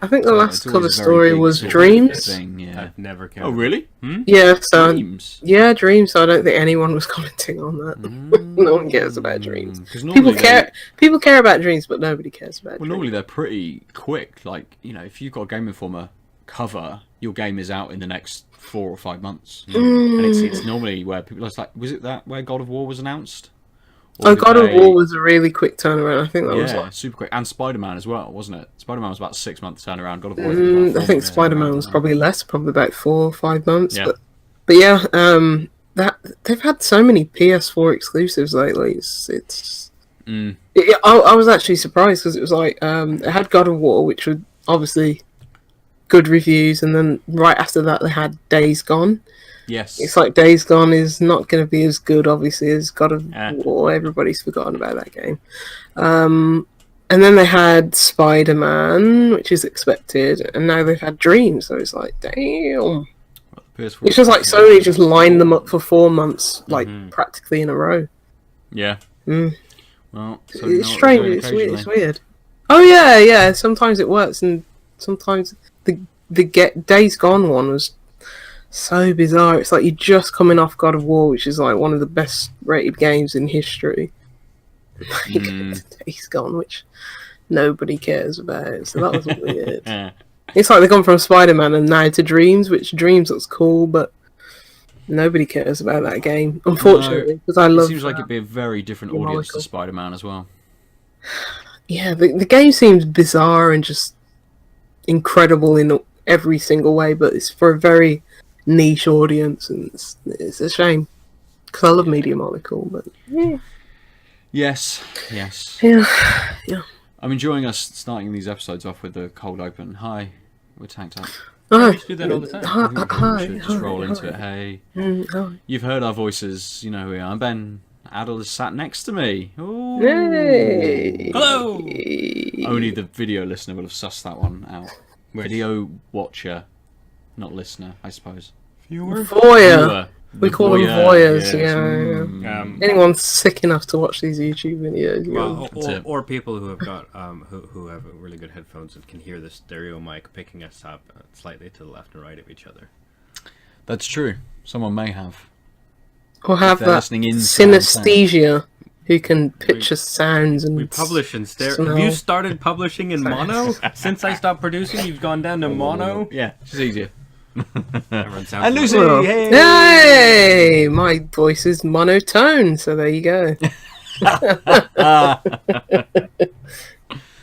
I think the last it's always cover a very story big was sort of Dreams. thing, yeah. I've never cared. Oh, really? Yeah, so Dreams. yeah, Dreams. So I don't think anyone was commenting on that. No one cares about Dreams. People care. People care about Dreams, but nobody cares about. Well, normally they're pretty quick. Like, you know, if you've got a Game Informer cover, your game is out in the next 4 or 5 months. And it's normally where people. It's like, was it that where God of War was announced? Oh, God of War was a really quick turnaround. I think that was like super quick, and Spider-Man as well, wasn't it? Spider-Man was about 6 months turnaround. God of War. I think Spider-Man was probably less, probably about 4 or 5 months. Yeah. But yeah, that they've had so many PS4 exclusives lately. I was actually surprised because it was like it had God of War, which was obviously good reviews, and then right after that they had Days Gone. Yes. It's like Days Gone is not going to be as good, obviously, as God of War. Everybody's forgotten about that game. And then they had Spider-Man, which is expected, and now they've had Dreams, so it's like, damn. It's just like Sony just lined them up for 4 months, like practically in a row. Yeah. Well, it's strange. It's weird. Oh yeah. Sometimes it works, and sometimes the Days Gone one was so bizarre. It's like you're just coming off God of War, which is like one of the best rated games in history. Days Gone, which nobody cares about. So that was weird. It's like they've gone from Spider-Man and now to Dreams, which Dreams looks cool, but nobody cares about that game, unfortunately, because I love. It seems like it'd be a very different audience to Spider-Man as well. Yeah, the game seems bizarre and just incredible in every single way, but it's for a very niche audience, and it's a shame because I love Media Molecule, but yes. Yeah. I'm enjoying us starting these episodes off with the cold open. Hi, we're tanked up. We should do that all the time. We should just roll into it. Hey, you've heard our voices. You know who we are. Ben Aadil is sat next to me. Ooh. Hey. Hello. Only the video listener will have sussed that one out. Video watcher, not listener, I suppose. Voyeur. We call them voyeurs. Yes. Yeah. Anyone sick enough to watch these YouTube videos? Or people who have got who have really good headphones and can hear the stereo mic picking us up slightly to the left and right of each other. That's true. Someone may have. Or have that synesthesia, who can picture sounds and. We publish in stereo. Have you started publishing in mono since I stopped producing? You've gone down to mono. Yeah, it's easier. And Lucy, hey, my voice is monotone, so there you go.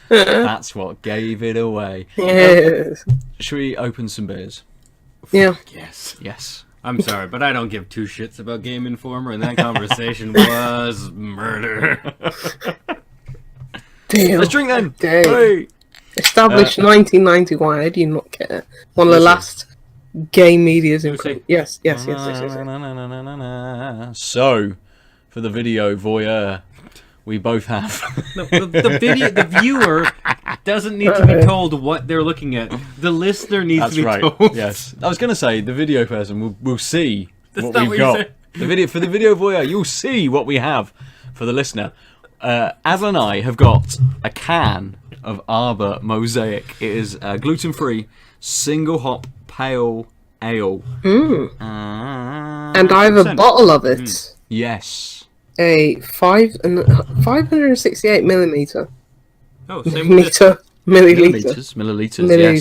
That's what gave it away. Yes. Should we open some beers? Yeah. Yes. I'm sorry, but I don't give two shits about Game Informer, and that conversation was murder. Damn. Let's drink then. Hey. Established 1990. Why do you not care? One of the last game medias in. Yes. So, for the video voyeur, we both have. The viewer doesn't need to be told what they're looking at. The listener needs to be told. Yes, I was going to say the video person will see what we've got. For the video voyeur, you'll see what we have. For the listener, Aadil and I have got a can of Arbor Mosaic. It is gluten-free, single hop pale ale. And I have a bottle of it. Yes. A 568 millimeter. Oh, same milliliters. Yes.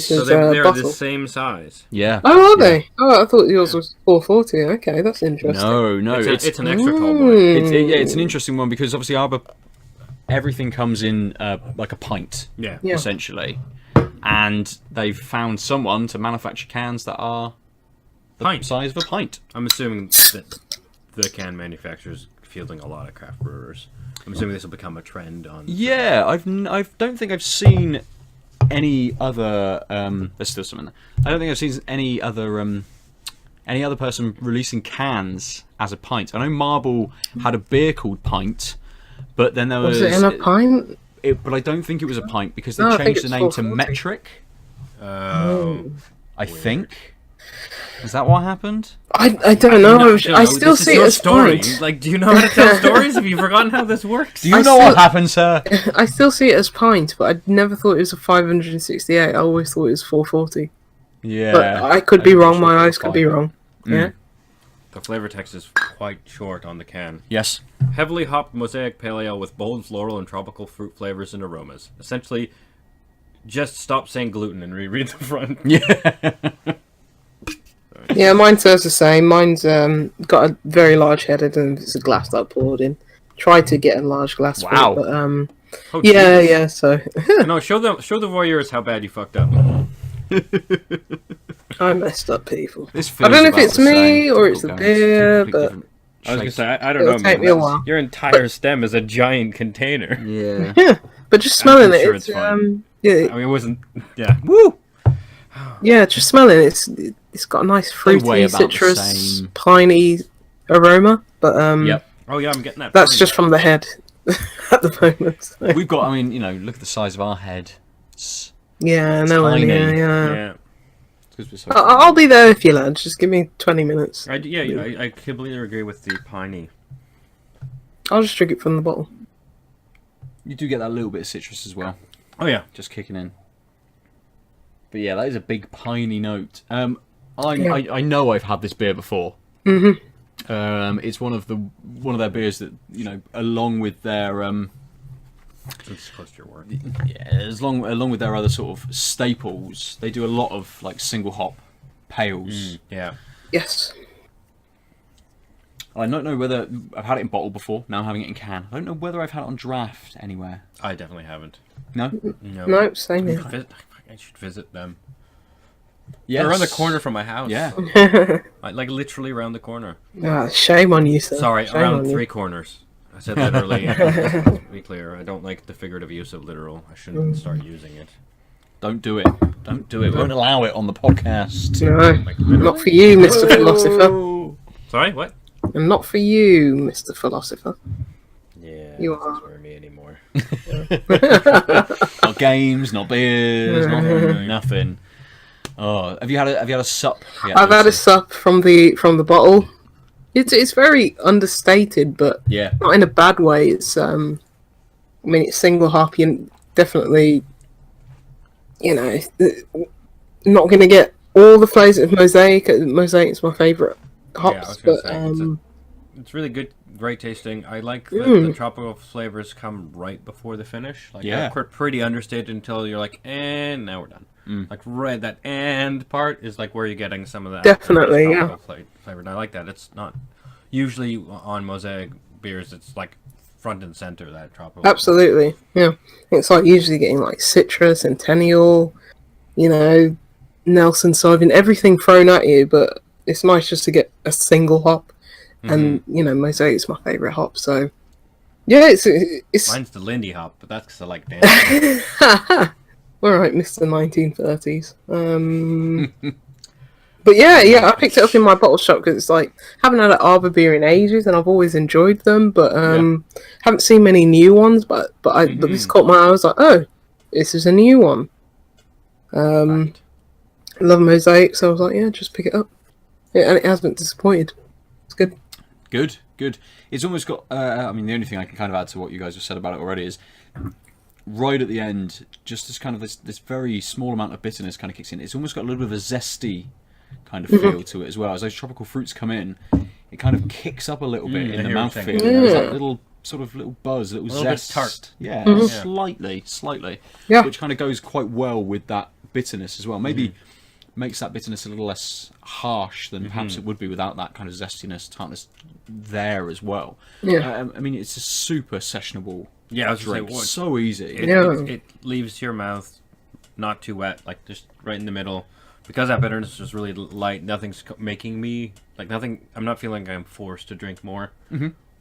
So they're the same size. Yeah. Oh, are they? Oh, I thought yours was 440. Okay, that's interesting. No, it's an extra tall boy. It's an interesting one because obviously Arbor, everything comes in like a pint, essentially, and they've found someone to manufacture cans that are the size of a pint. I'm assuming that the can manufacturers fielding a lot of craft brewers. I'm assuming this will become a trend on. Yeah, I don't think I've seen any other. There's still something. I don't think I've seen any other person releasing cans as a pint. I know Marble had a beer called Pint, but then there was. Was it in a pint? But I don't think it was a pint because they changed the name to Metric. Oh. I think. Is that what happened? I don't know. I still see it as story. pint. Like, do you know how to tell stories? Have you forgotten how this works? Do you know what happened, sir? I still see it as pint, but I never thought it was a 568. I always thought it was 440. Yeah. But I could be wrong. My eyes could be wrong. Yeah. The flavor text is quite short on the can. Yes. Heavily hopped mosaic pale ale with bold floral and tropical fruit flavors and aromas. Essentially, just stop saying gluten and reread the front. Yeah. Yeah, mine says the same. Mine's got a very large headed and it's a glass that I poured in. Tried to get a large glass Wow. for it, but Oh, yeah, geez. yeah, so No, show the voyeurs how bad you fucked up. I messed up, people. This I don't know if feels it's about the me same. or it's the Typical beer, guys. but Different I was gonna shapes. say, I don't It'll know, take man. me a while. Your entire stem is a giant container. Yeah. yeah. But just smelling I'm sure it, it's fine. yeah, I mean, it wasn't. Yeah. Woo! yeah, just smelling it. It's got a nice weigh fruity, about the citrus, same. piney aroma, but Yep. Oh yeah, I'm getting that. that's from just from the head at the moment. So. We've got, I mean, you know, look at the size of our head. It's Yeah, no, tiny. yeah, you. yeah. Yeah. because we're so I'll be there if you lads. Just give me 20 minutes. I completely agree with the piney. I'll just drink it from the bottle. You do get that little bit of citrus as well, Oh yeah. just kicking in. But yeah, that is a big piney note. Yeah. I know I've had this beer before. Mm-hmm. It's one of their beers that, you know, along with their It's close to your word. yeah, along with their other sort of staples, they do a lot of like single hop pales. Yeah. Yes. I don't know whether I've had it in bottle before. Now I'm having it in can. I don't know whether I've had it on draft anywhere. I definitely haven't. No. No, same here. I should visit them. Yes. They're around the corner from my house. Yeah. Like literally around the corner. Ah, shame on you, sir. Sorry, shame around on you. 3 corners. I said literally. To be clear, I don't like the figurative use of literal. I shouldn't start using it. Don't do it. Don't do it. We won't allow it on the podcast. No, Like, literally. not for you, Mr. Philosopher. Sorry, what? And not for you, Mr. Philosopher. Yeah, You this are. isn't for me anymore. Not games, not beers, not nothing. Oh, have you had a sup? yet, I've had a Lucy? sup from the bottle. It's very understated, but Yeah. not in a bad way. It's I mean, it's single hop. You definitely, you know, not going to get all the flavours of Mosaic. Mosaic is my favourite hops, I was gonna but say, it's really good, great tasting. I like that the tropical flavors come right before the finish. Like, Yeah. they're pretty understated until you're like, and now we're done. Like, right, that and part is like where you're getting some of that. Definitely, tropical flavor. And I like that. It's not usually on Mosaic beers. It's like front and center, that tropical. absolutely, yeah. It's like usually getting like citrus, centennial, you know, Nelson Sauvin, everything thrown at you. But it's nice just to get a single hop, and you know, Mosaic is my favourite hop. So yeah, it's Mine's the Lindy hop, but that's because I like dancing. all right, Mr. 1930s. But yeah, I picked it up in my bottle shop because it's like haven't had an Arbor beer in ages, and I've always enjoyed them, but haven't seen many new ones. But this caught my eye. I was like, oh, this is a new one. Fact. Love Mosaic, so I was like, yeah, just pick it up. Yeah, and it hasn't disappointed. It's good. Good. It's almost got. I mean, the only thing I can kind of add to what you guys have said about it already is right at the end, just as kind of this very small amount of bitterness kind of kicks in. It's almost got a little bit of a zesty kind of feel to it as well. As those tropical fruits come in, it kind of kicks up a little bit in the mouthfeel. There's that little buzz, little zest. Bit tart. Yeah, slightly. Yeah. Which kind of goes quite well with that bitterness as well. Maybe makes that bitterness a little less harsh than perhaps it would be without that kind of zestiness, tartness there as well. Yeah. I mean, it's a super sessionable Yeah, I was drink. gonna say, So easy. it leaves your mouth not too wet, like just right in the middle. Because that bitterness is really light, nothing's making me like nothing. I'm not feeling like I'm forced to drink more.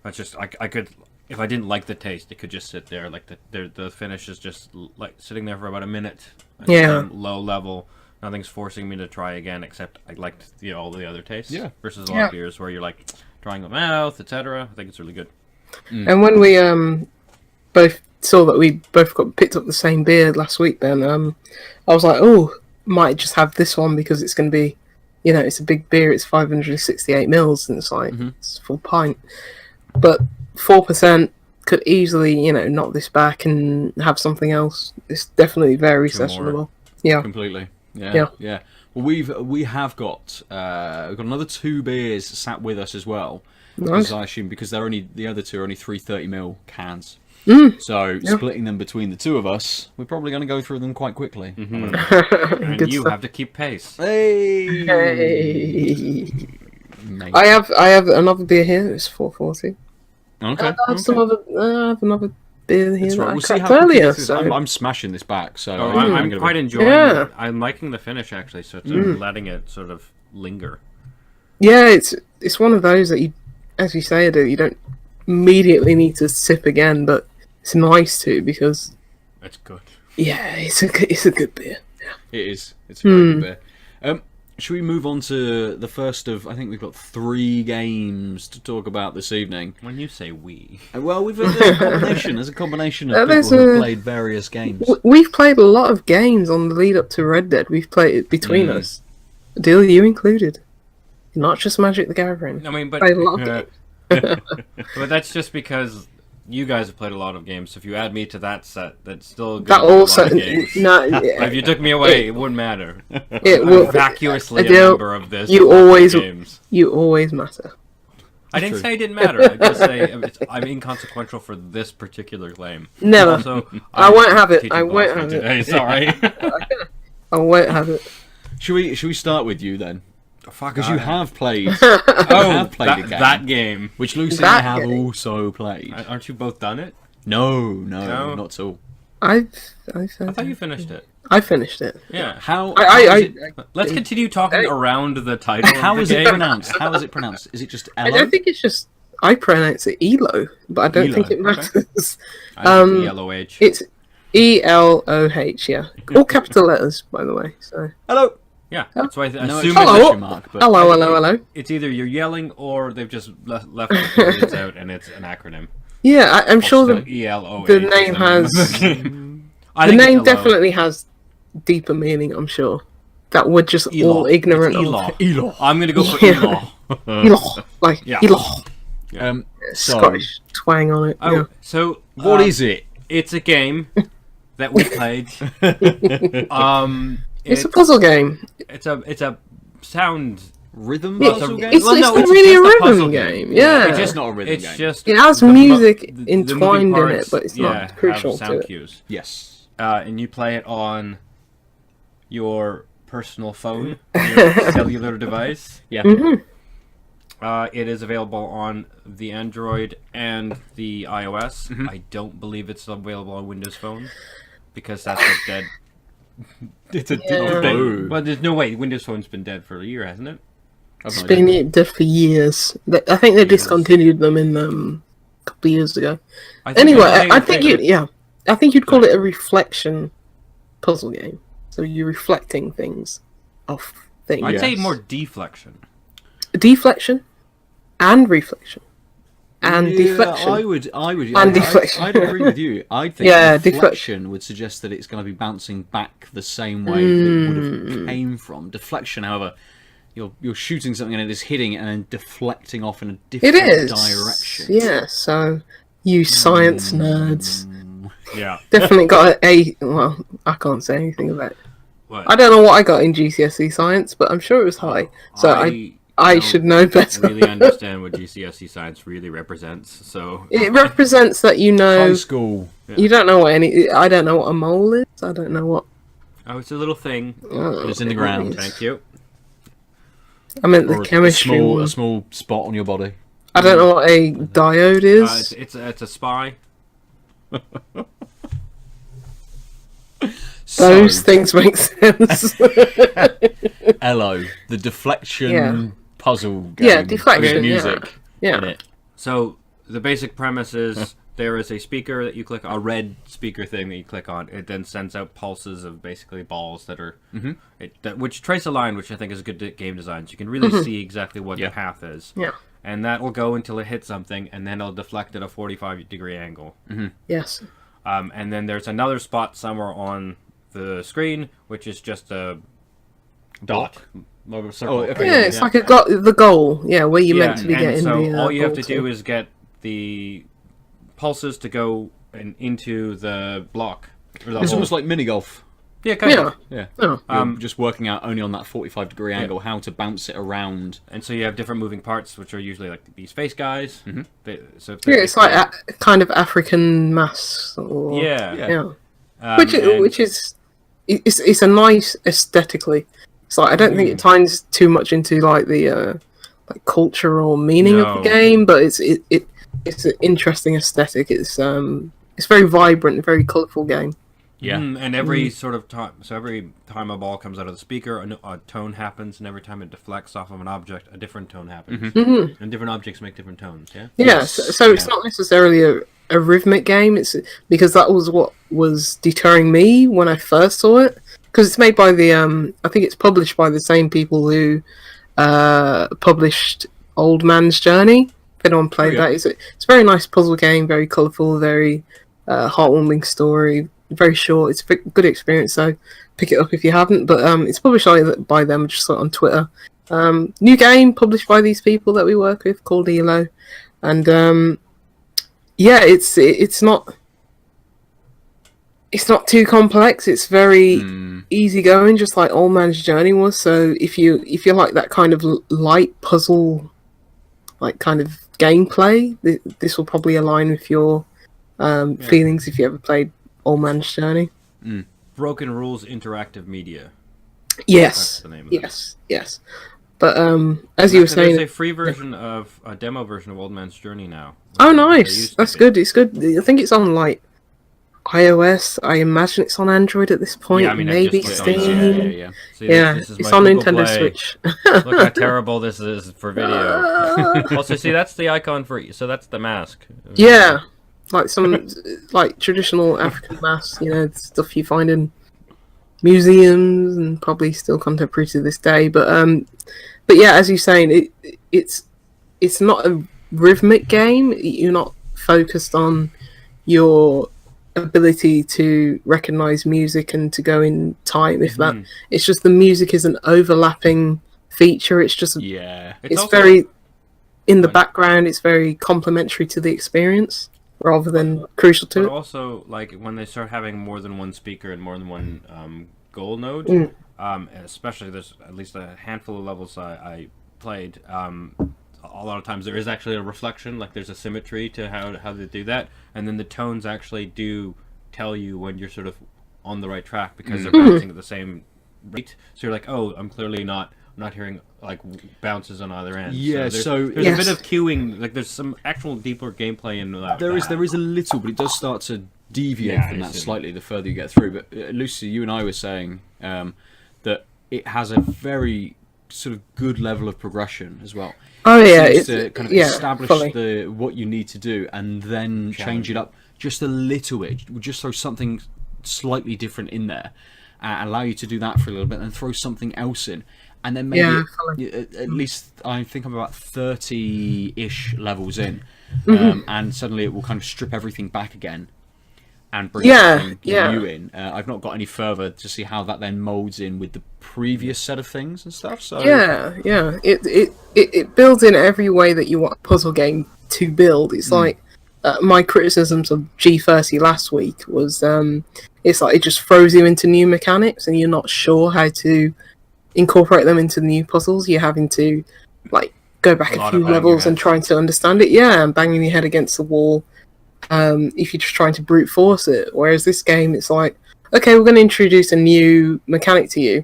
That's just I could, if I didn't like the taste, it could just sit there. Like the finish is just like sitting there for about a minute. Yeah. Low level. Nothing's forcing me to try again, except I liked all the other tastes. Yeah. Versus a lot of beers where you're like drying the mouth, etc. I think it's really good. And when we both saw that we both got picked up the same beer last week, then I was like, oh, might just have this one because it's going to be you know, it's a big beer. It's 568 mils, and it's like it's a full pint. But 4% could easily, you know, knock this back and have something else. It's definitely very sessionable. Yeah, completely. Yeah. Well, we have got we've got another 2 beers sat with us as well. Nice. I assume because the other 2 are only 330ml cans. So Yeah. splitting them between the 2 of us, we're probably going to go through them quite quickly. And Good you stuff. have to keep pace. Hey, Hey. mate. I have another beer here. It's 440. Okay. I have another beer here That's that right. I We'll see cracked how quick earlier. this is. So. I'm smashing this back, so Oh, I'm I'm gonna quite be... enjoying Yeah. it. I'm liking the finish, actually, so it's letting it sort of linger. Yeah, it's one of those that you, as you say, Aadil, you don't immediately need to sip again, but it's nice to because It's good. yeah, it's a good beer. It is. It's a very good beer. Should we move on to the first of? I think we've got 3 games to talk about this evening. When you say we, Well, there's a combination. There's a combination of There's people who've a- played various games. We've played a lot of games on the lead up to Red Dead. We've played it between us, Deal you included, not just Magic the Gathering. I mean, but Played a lot of games. but that's just because you guys have played a lot of games. So if you add me to that set, that's still That gonna be a also lot of games. no. If you took me away, it wouldn't matter. It I'm will. vacuously a Aadil, member of this. you lot of always- games. You always matter. I didn't True. say it didn't matter. I just say I'm inconsequential for this particular claim. Never. Also, I won't have it. teaching I won't philosophy have it. today. Sorry. I won't have it. Should we start with you then? Because you have played. Oh, have played a game. that game. Which Lucy and That I have game. also played. Aren't you both done it? No, No? not at all. I thought you finished it. I finished it. Yeah. How? I Let's continue talking around the title. How of is the it game. pronounced? How is it pronounced? Is it just I Elo? don't think it's just. I pronounce it ELO, but I don't ELO, think it okay. matters. I think ELOH. It's ELOH, yeah. All capital letters, by the way. So Hello. Yeah, that's why I No assume Hello. exclamation mark, but hello. it's either you're yelling or they've just left the periods out and it's an acronym. Yeah, I'm sure So the ELOH. the is name has I the think name it's Elo. definitely has deeper meaning. I'm sure that we're just Elo. all ignorant It's of Elo. Elo. I'm gonna go for Yeah. Elo. ELO, like Yeah. ELO, So Scottish twang on it. Oh, Yeah. so what is it? It's a game that we played. It's a puzzle game. It's a sound. Rhythm Yeah, puzzle game? It's Well, no, not it's really a just a rhythm puzzle game. game. Yeah, It's just not a rhythm It's game. just it has the music moving entwined in it, parts, but it's yeah, not crucial have to sound it. cues. Yes. And you play it on your personal phone, your cellular device. Yeah. It is available on the Android and the iOS. I don't believe it's available on Windows Phone because that's a dead. It's a Yeah. thing. Well, there's no way Windows Phone's been dead for a year, hasn't it? It's been dead for years. I think they discontinued them in a couple of years ago. I think Anyway, they're I think I think you'd call it a reflection puzzle game. So you're reflecting things off things. I'd say Yes. more deflection. Deflection and reflection and deflection. I would. And deflection. I'd agree with you. I think Yeah, deflection would suggest that it's going to be bouncing back the same way that it would have came from. Deflection, however, you're shooting something and it is hitting it and then deflecting off in a It different is. direction. Yeah. So you science nerds Yeah. definitely got well, I can't say anything about it. What? I don't know what I got in GCSE science, but I'm sure it was high. So I don't should know better. really understand what GCSE science really represents. So It represents that you know High school. you don't know what I don't know what a mole is. I don't know what it's a little thing. It's in the ground. Thank you. I meant the Or chemistry a one. small spot on your body. I don't know what a diode is. It's a spy. Those So, things make sense. Elo, the deflection Yeah. puzzle game. Yeah, deflection, with music yeah. in it. So the basic premise is there is a speaker that you click, a red speaker thing that you click on. It then sends out pulses of basically balls that are, which trace a line, which I think is a good game design. So you can really see exactly what Yeah. the path is. Yeah. And that will go until it hits something, and then it'll deflect at a 45-degree angle. Yes. And then there's another spot somewhere on the screen, which is just a Dot. Like a circle. okay. Yeah, it's like the goal. Yeah, where you're meant to be getting. So the, all you have to goal do is get the pulses to go into the block. It's almost like mini golf. Yeah, kind of. Yeah. Oh. You're just working out only on that 45-degree angle how to bounce it around. And so you have different moving parts, which are usually like these face guys. Mm-hmm. It's like kind of African mass. Or, Yeah. Which is it's a nice aesthetically. It's like I don't think it ties too much into like the like culture or meaning of the game, but it's an interesting aesthetic. It's very vibrant, very colourful game. Yeah, and every sort of time, so every time a ball comes out of the speaker, a tone happens, and every time it deflects off of an object, a different tone happens. Mm-hmm. And different objects make different tones. Yeah. Yeah. So it's not necessarily a rhythmic game. It's because that was what was deterring me when I first saw it. Because it's made by the I think it's published by the same people who published Old Man's Journey. If anyone played that, it's a very nice puzzle game, very colourful, very heartwarming story. Very short. It's a good experience, so pick it up if you haven't. But it's published by them. I just saw it on Twitter. New game published by these people that we work with called ELOH, and it's not too complex. It's very easy going, just like Old Man's Journey was. So if you like that kind of light puzzle, like kind of gameplay, this will probably align with your feelings if you ever played Old Man's Journey. Broken Rules Interactive Media. Yes. That's the name of yes. But as you were saying, there's a free version of a demo version of Old Man's Journey now. Oh, nice. That's good. It's good. I think it's on like iOS. I imagine it's on Android at this point. Yeah, I mean, maybe Steam. Yeah. See, It's on Google Nintendo Play. Switch. Look how terrible this is for video. Also, see, that's the icon so that's the mask. Yeah, like some like traditional African masks, stuff you find in museums and probably still contemporary to this day. But yeah, as you're saying, it's not a rhythmic game. You're not focused on your ability to recognize music and to go in time. If that, it's just the music is an overlapping feature. It's just it's also very in the background. It's very complementary to the experience rather than crucial to it. But also, like when they start having more than one speaker and more than one goal node, especially there's at least a handful of levels I played. A lot of times there is actually a reflection, like there's a symmetry to how they do that, and then the tones actually do tell you when you're sort of on the right track because they're bouncing at the same rate. So you're like, oh, I'm clearly not hearing like bounces on either end. Yeah, there's a bit of cueing, like there's some actual deeper gameplay in that. There is a little, but it does start to deviate from that slightly the further you get through. But Lucy, you and I were saying that it has a very sort of good level of progression as well. Oh yeah, it's to kind of establish what you need to do and then change it up just a little bit. Just throw something slightly different in there, allow you to do that for a little bit, and throw something else in, and then maybe at least I think I'm about 30-ish levels in, and suddenly it will kind of strip everything back again and bring something new in. I've not got any further to see how that then molds in with the previous set of things and stuff. So it builds in every way that you want a puzzle game to build. It's like my criticisms of G30 last week was it's like it just throws you into new mechanics and you're not sure how to incorporate them into new puzzles. You're having to like go back a few levels and trying to understand it. Yeah, and banging your head against the wall. If you're just trying to brute force it. Whereas this game, it's like, okay, we're going to introduce a new mechanic to you.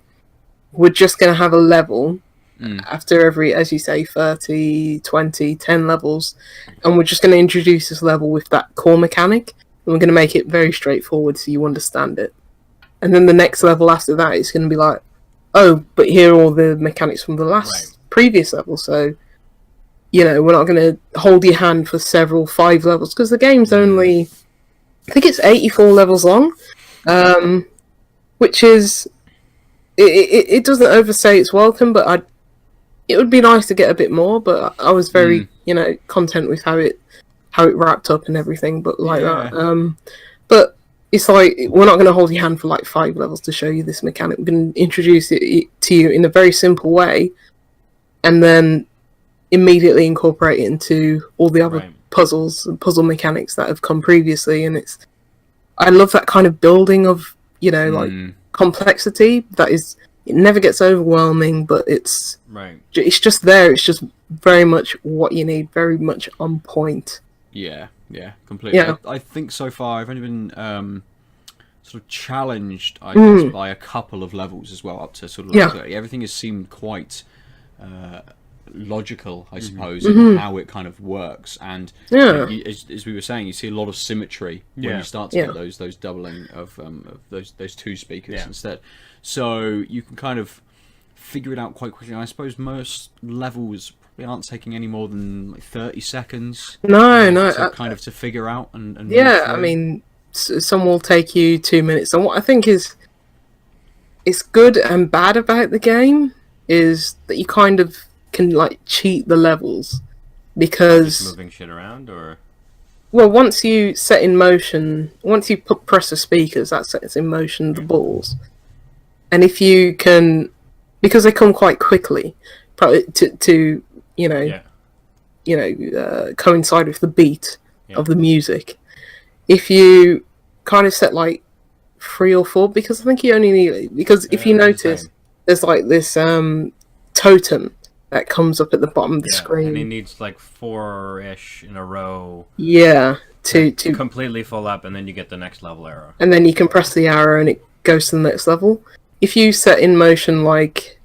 We're just going to have a level after every, as you say, 30, 20, 10 levels. And we're just going to introduce this level with that core mechanic. And we're going to make it very straightforward so you understand it. And then the next level after that, it's going to be like, oh, but here are all the mechanics from the previous level. So, we're not going to hold your hand for 5 levels, because the game's only, I think it's 84 levels long, which is, it doesn't overstay its welcome, but it would be nice to get a bit more, but I was very, content with how it wrapped up and everything, but like that. But it's like, we're not going to hold your hand for like 5 levels to show you this mechanic. We're going to introduce it to you in a very simple way, and then immediately incorporate it into all the other puzzles and puzzle mechanics that have come previously. And I love that kind of building of, like complexity. It never gets overwhelming, but it's just there. It's just very much what you need, very much on point. Yeah, completely. Yeah. I think so far I've only been sort of challenged, I guess, by a couple of levels as well, up to sort of everything has seemed quite logical, I suppose, in how it kind of works. And as we were saying, you see a lot of symmetry when you start to get those doubling of those 2 speakers instead. So you can kind of figure it out quite quickly. I suppose most levels probably aren't taking any more than like 30 seconds. To figure out and I mean, some will take you 2 minutes. And what I think is good and bad about the game is that you kind of can like cheat the levels, because just moving shit around, or once you set in motion, once you press the speakers, that sets in motion the balls. And if you can, because they come quite quickly to coincide with the beat of the music, if you kind of set like 3 or 4, because I think you only need, because if you notice, there's like this totem that comes up at the bottom of the screen, and it needs like 4-ish in a row. To completely full up, and then you get the next level arrow. And then you can press the arrow and it goes to the next level. If you set in motion like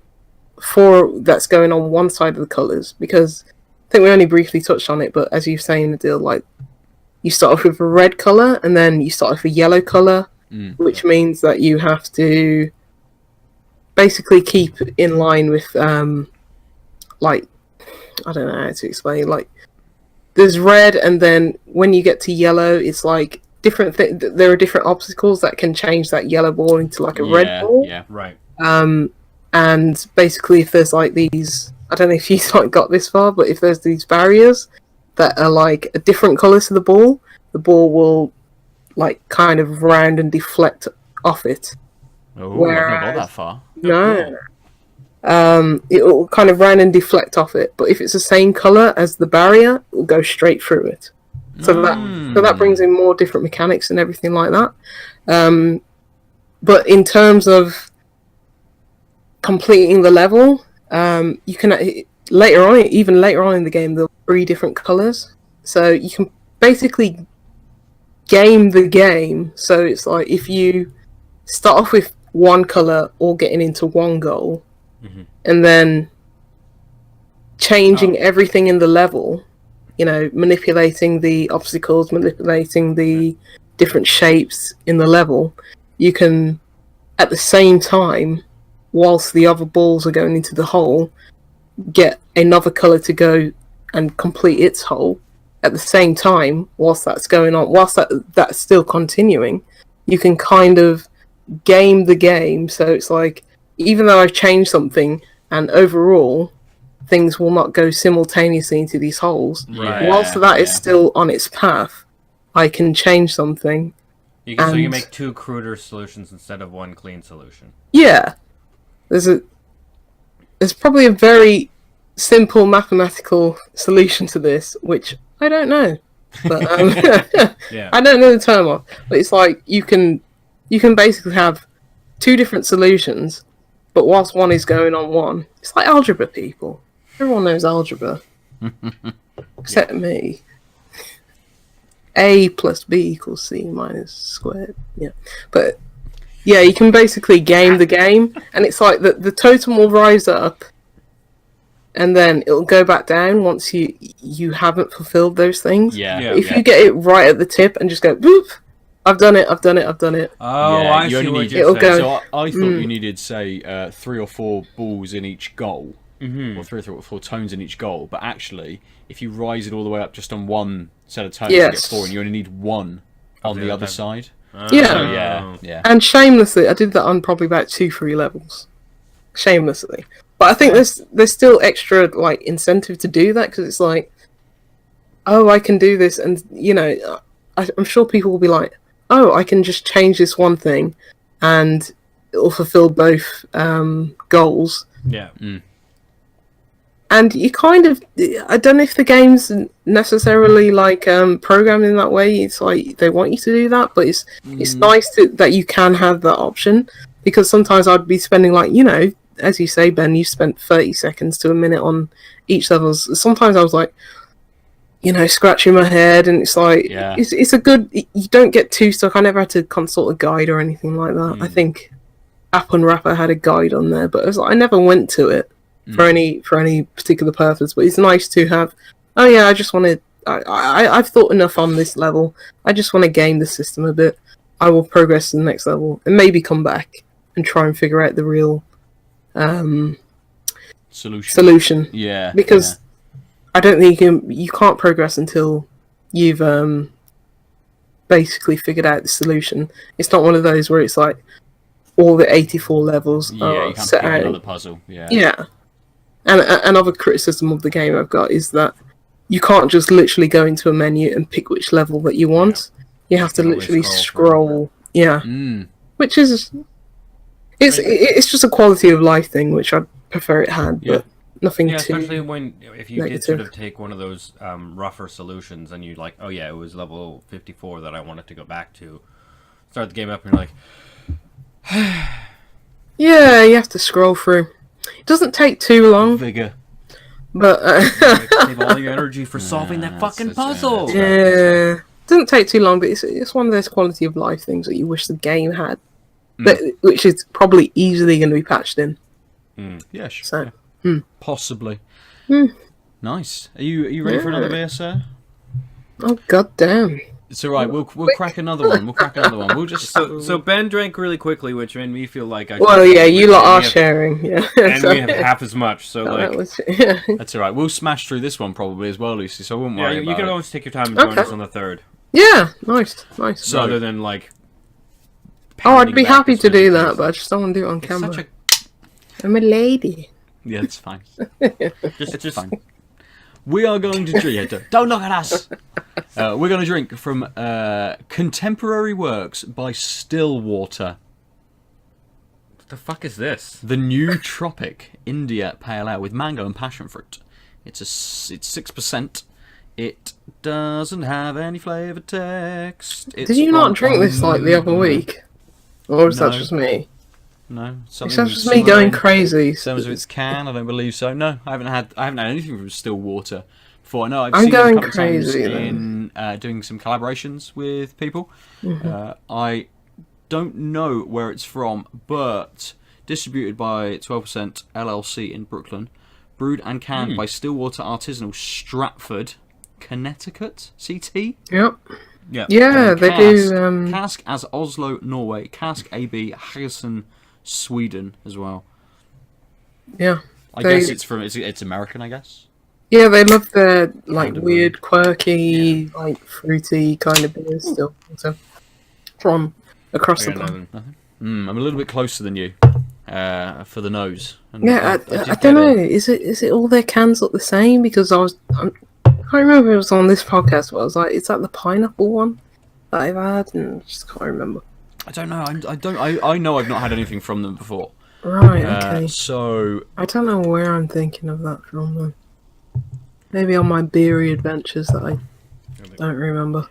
4 that's going on one side of the colours, because I think we only briefly touched on it, but as you're saying, Aadil, like, you start off with a red colour and then you start off with a yellow colour, which means that you have to basically keep in line with like, I don't know how to explain, like, there's red, and then when you get to yellow, it's like different there are different obstacles that can change that yellow ball into like a red ball. And basically, if there's like these, I don't know if you like got this far, but if there's these barriers that are like a different colour to the ball will like kind of round and deflect off it. Oh, I've not got that far. No. Cool. It will kind of round and deflect off it, but if it's the same colour as the barrier, it will go straight through it. So that brings in more different mechanics and everything like that. But in terms of completing the level, you can even later on in the game, there are 3 different colours, so you can basically game the game. So it's like, if you start off with one colour or getting into one goal, and then changing everything in the level, manipulating the obstacles, manipulating the different shapes in the level, you can, at the same time, whilst the other balls are going into the hole, get another colour to go and complete its hole. At the same time, whilst that's going on, whilst that's still continuing, you can kind of game the game. So it's like, even though I've changed something, and overall things will not go simultaneously into these holes, whilst that is still on its path, I can change something. So you make 2 cruder solutions instead of 1 clean solution. Yeah. There's probably a very simple mathematical solution to this, which I don't know. But I don't know the term of. But it's like, you can basically have 2 different solutions, but whilst one is going on one, it's like algebra, people. Everyone knows algebra. Except me. A plus B equals C minus squared. Yeah. But yeah, you can basically game the game, and it's like the totem will rise up, and then it'll go back down once you haven't fulfilled those things. If you get it right at the tip and just go boop, I've done it. Oh, I see what you're saying. So I thought you needed, say, 3 or 4 balls in each goal, or 3 or 4 tones in each goal. But actually, if you rise it all the way up just on one set of tones, you get 4, and you only need 1 on the other side. Yeah. And shamelessly, I did that on probably about 2-3 levels. Shamelessly. But I think there's still extra like incentive to do that, because it's like, oh, I can do this, and I'm sure people will be like, oh, I can just change this one thing, and it'll fulfill both goals. Yeah. And you kind of, I don't know if the game's necessarily like programmed in that way. It's like they want you to do that, but it's nice that you can have that option, because sometimes I'd be spending like, as you say, Ben, you spent 30 seconds to a minute on each level. Sometimes I was like, scratching my head, and it's like, it's a good, you don't get too stuck. I never had to consult a guide or anything like that. I think App Unwrapper had a guide on there, but I never went to it for any particular purpose. But it's nice to have, oh yeah, I just want to, I've thought enough on this level, I just want to game the system a bit. I will progress to the next level and maybe come back and try and figure out the real solution. Yeah. Because I don't think you can't progress until you've basically figured out the solution. It's not one of those where it's like all the 84 levels are you can't set pick out. another puzzle. Yeah. And another criticism of the game I've got is that you can't just literally go into a menu and pick which level that you want. You have to literally scroll. Yeah. Which is, it's just a quality of life thing, which I'd prefer it had, but nothing too especially if you negative. did sort of take one of those rougher solutions and you like, oh yeah, it was level 54 that I wanted to go back to. Start the game up and you're like, yeah, you have to scroll through. It doesn't take too long, Vigor. but save all your energy for solving that fucking puzzle. yeah, it doesn't take too long, but it's one of those quality of life things that you wish the game had, which is probably easily going to be patched in. Yeah, sure. So, possibly. Nice. Are you ready for another beer, sir? Oh god damn! It's all right. We'll crack another one. We'll just So Ben drank really quickly, which made me feel like I. Well, yeah, you lot are sharing, yeah, and we have half as much. So that's all right. We'll smash through this one probably as well, Lucy. So I wouldn't worry. You can always take your time and join us on the third. Yeah, nice. So, rather than like. I'd be happy to do that, but I just don't want to do it on camera. I'm a lady. Yeah, it's fine. It's fine. We are going to drink. Don't look at us. We're going to drink from Contemporary Works by Stillwater. What the fuck is this? The Nu-Tropic India Pale Ale with mango and passion fruit. It's 6%. It doesn't have any flavour text. Did you not drink this like the other week? Or was that just me? No, it's just me going crazy. Same as its can, I don't believe so. No, I haven't had anything from Stillwater before. No, I've seen going them a couple crazy of times in doing some collaborations with people. I don't know where it's from, but distributed by 12% LLC in Brooklyn, brewed and canned by Stillwater Artisanal, Stratford, Connecticut, CT. Yep. Yeah. Yeah, they do. Cask as Oslo, Norway. Cask AB, Harrison, Sweden as well. Yeah. I guess it's American, I guess. Yeah, they love their like weird, quirky, like fruity kind of beers still. So from across the pond. I'm a little bit closer than you for the nose. And yeah, I don't know. Is it all their cans look the same? Because I can't remember if it was on this podcast, but I was like, is that the pineapple one that I've had? And I just can't remember. I don't know. I know I've not had anything from them before. Right. Okay. So I don't know where I'm thinking of that from. Though. Maybe on my beery adventures that I don't remember.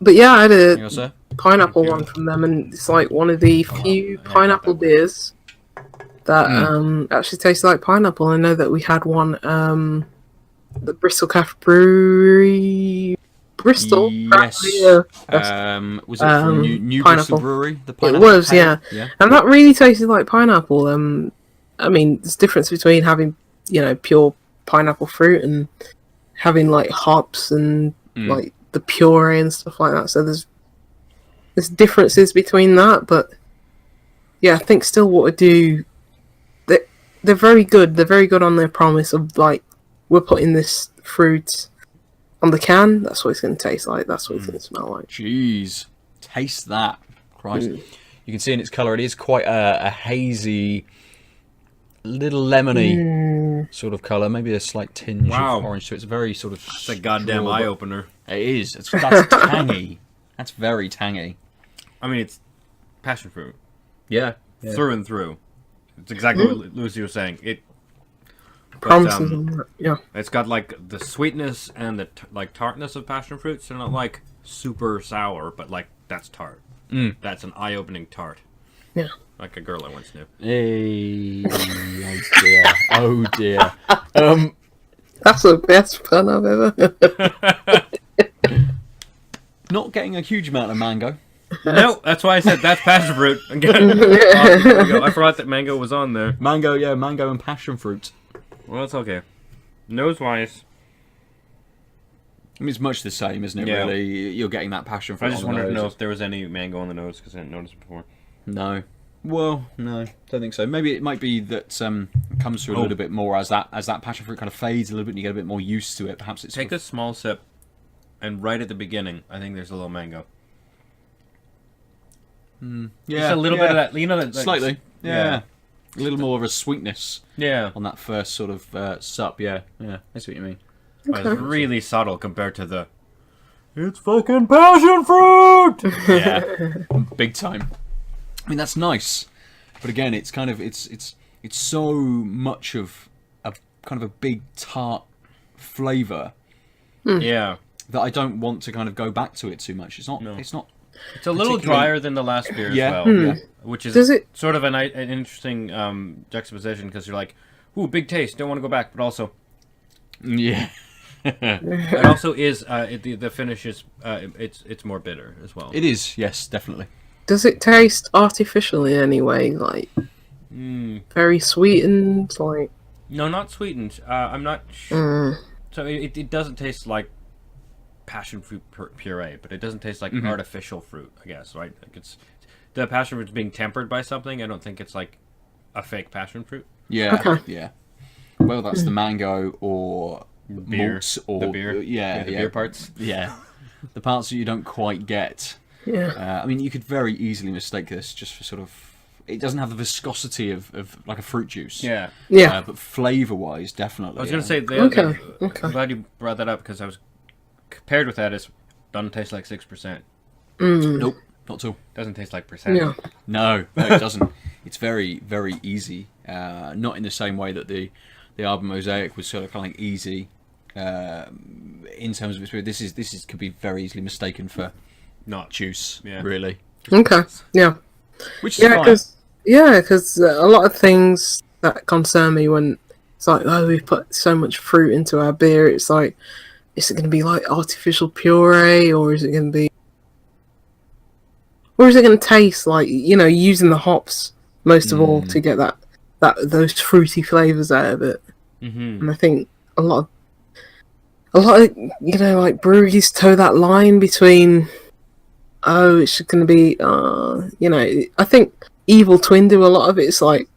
But yeah, I had a pineapple one from them, and it's like one of the few pineapple beers that actually tastes like pineapple. I know that we had one, the Bristol Craft Brewery, Bristol. Yes. Was it from New Bristol Brewery? The pineapple. It was, yeah. And that really tasted like pineapple. I mean, there's a difference between having, pure pineapple fruit and having like hops and like the puree and stuff like that. So there's differences between that, but yeah, I think Stillwater do. They're very good. They're very good on their promise of like, we're putting this fruit on the can. That's what it's going to taste like. That's what it's going to smell like. Jeez, taste that, Christ! You can see in its colour, it is quite a hazy, little lemony sort of colour, maybe a slight tinge of orange. So it's very sort of. It's a goddamn eye opener. It is. That's tangy. That's very tangy. I mean, it's passion fruit. Yeah. Through and through. It's exactly what Lucy was saying. Promises on that. Yeah. It's got like the sweetness and the tartness of passion fruits. They're not like super sour, but like that's tart. That's an eye-opening tart. Yeah. Like a girl I once knew. Hey, oh dear. Oh dear. That's the best pun I've ever. Not getting a huge amount of mango. No, that's why I said that's passion fruit. Again. There we go. I forgot that mango was on there. Mango and passion fruit. Well, it's okay. Nose-wise. I mean, it's much the same, isn't it, Yeah. really? You're getting that passion fruit. I just wanted to know if there was any mango on the nose, because I didn't notice it before. No. Well, no, don't think so. Maybe it might be that it comes through a little bit more as that passion fruit kind of fades a little bit and you get a bit more used to it. Perhaps it's... Take a small sip, and right at the beginning, I think there's a little mango. Yeah, just a little bit of that, you know, that slightly, yeah. A little more of a sweetness, on that first sort of sup, yeah, that's what you mean. But it's really subtle compared to the. It's fucking passion fruit. Yeah, big time. I mean, that's nice, but again, it's kind of it's so much of a kind of a big tart flavour. Yeah, that I don't want to kind of go back to it too much. It's not. No. It's not. It's a little drier than the last beer as well. Yeah. Which is sort of an interesting juxtaposition, because you're like, ooh, big taste, don't want to go back, but also... Yeah. It also is, the finish is, it's more bitter as well. It is, yes, definitely. Does it taste artificial in any way? Like, very sweetened? Like... No, not sweetened. I'm not sure. So it doesn't taste like passion fruit puree, but it doesn't taste like artificial fruit, I guess, right? Like it's the passion fruit's being tempered by something. I don't think it's like a fake passion fruit. Yeah, yeah. Well, that's the mango or Beer. malts or The beer. Yeah, the beer parts. Yeah, the parts that you don't quite get. Yeah. I mean, you could very easily mistake this just for sort of. It doesn't have the viscosity of like a fruit juice. Yeah. Yeah. But flavour-wise, definitely. I was going to say, Okay. I'm glad you brought that up, because I was paired with that. It doesn't taste like 6%. Nope, not at all. Doesn't taste like percent. Yeah. No, it doesn't. It's very, very easy. Not in the same way that the Arbor Mosaic was sort of kind of like easy in terms of its spirit. This could be very easily mistaken for Not juice. Yeah. Really. Okay. Yeah. Which is fine. Because a lot of things that concern me when it's like, oh, we've put so much fruit into our beer. It's like, is it going to be like artificial puree, or is it going to be, or is it going to taste like, you know, using the hops most of all to get those fruity flavors out of it? And I think a lot of you know, like breweries toe that line between, oh, it's going to be, you know, I think Evil Twin do a lot of it. It's like,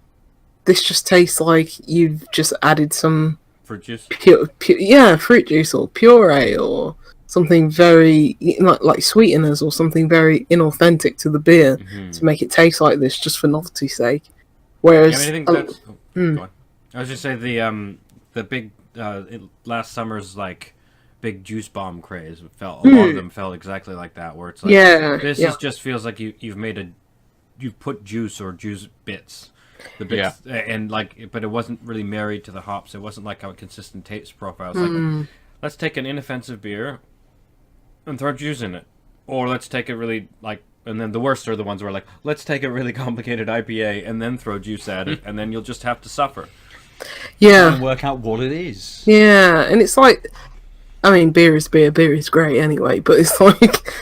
this just tastes like you've just added some fruit juice. Fruit juice or puree or something very like sweeteners or something very inauthentic to the beer to make it taste like this just for novelty's sake. Whereas, I think that's. Go on. I was just saying the big last summer's like big juice bomb craze. A lot of them felt exactly like that, where it's like this just feels like you've put juice or juice bits. The bits, and like, but it wasn't really married to the hops. It wasn't like a consistent taste profile. It's like, let's take an inoffensive beer and throw juice in it, or let's take a really like, and then the worst are the ones where like, let's take a really complicated IPA and then throw juice at it, and then you'll just have to suffer. Yeah, and work out what it is. Yeah, and it's like, I mean, beer is beer. Beer is great anyway, but it's like,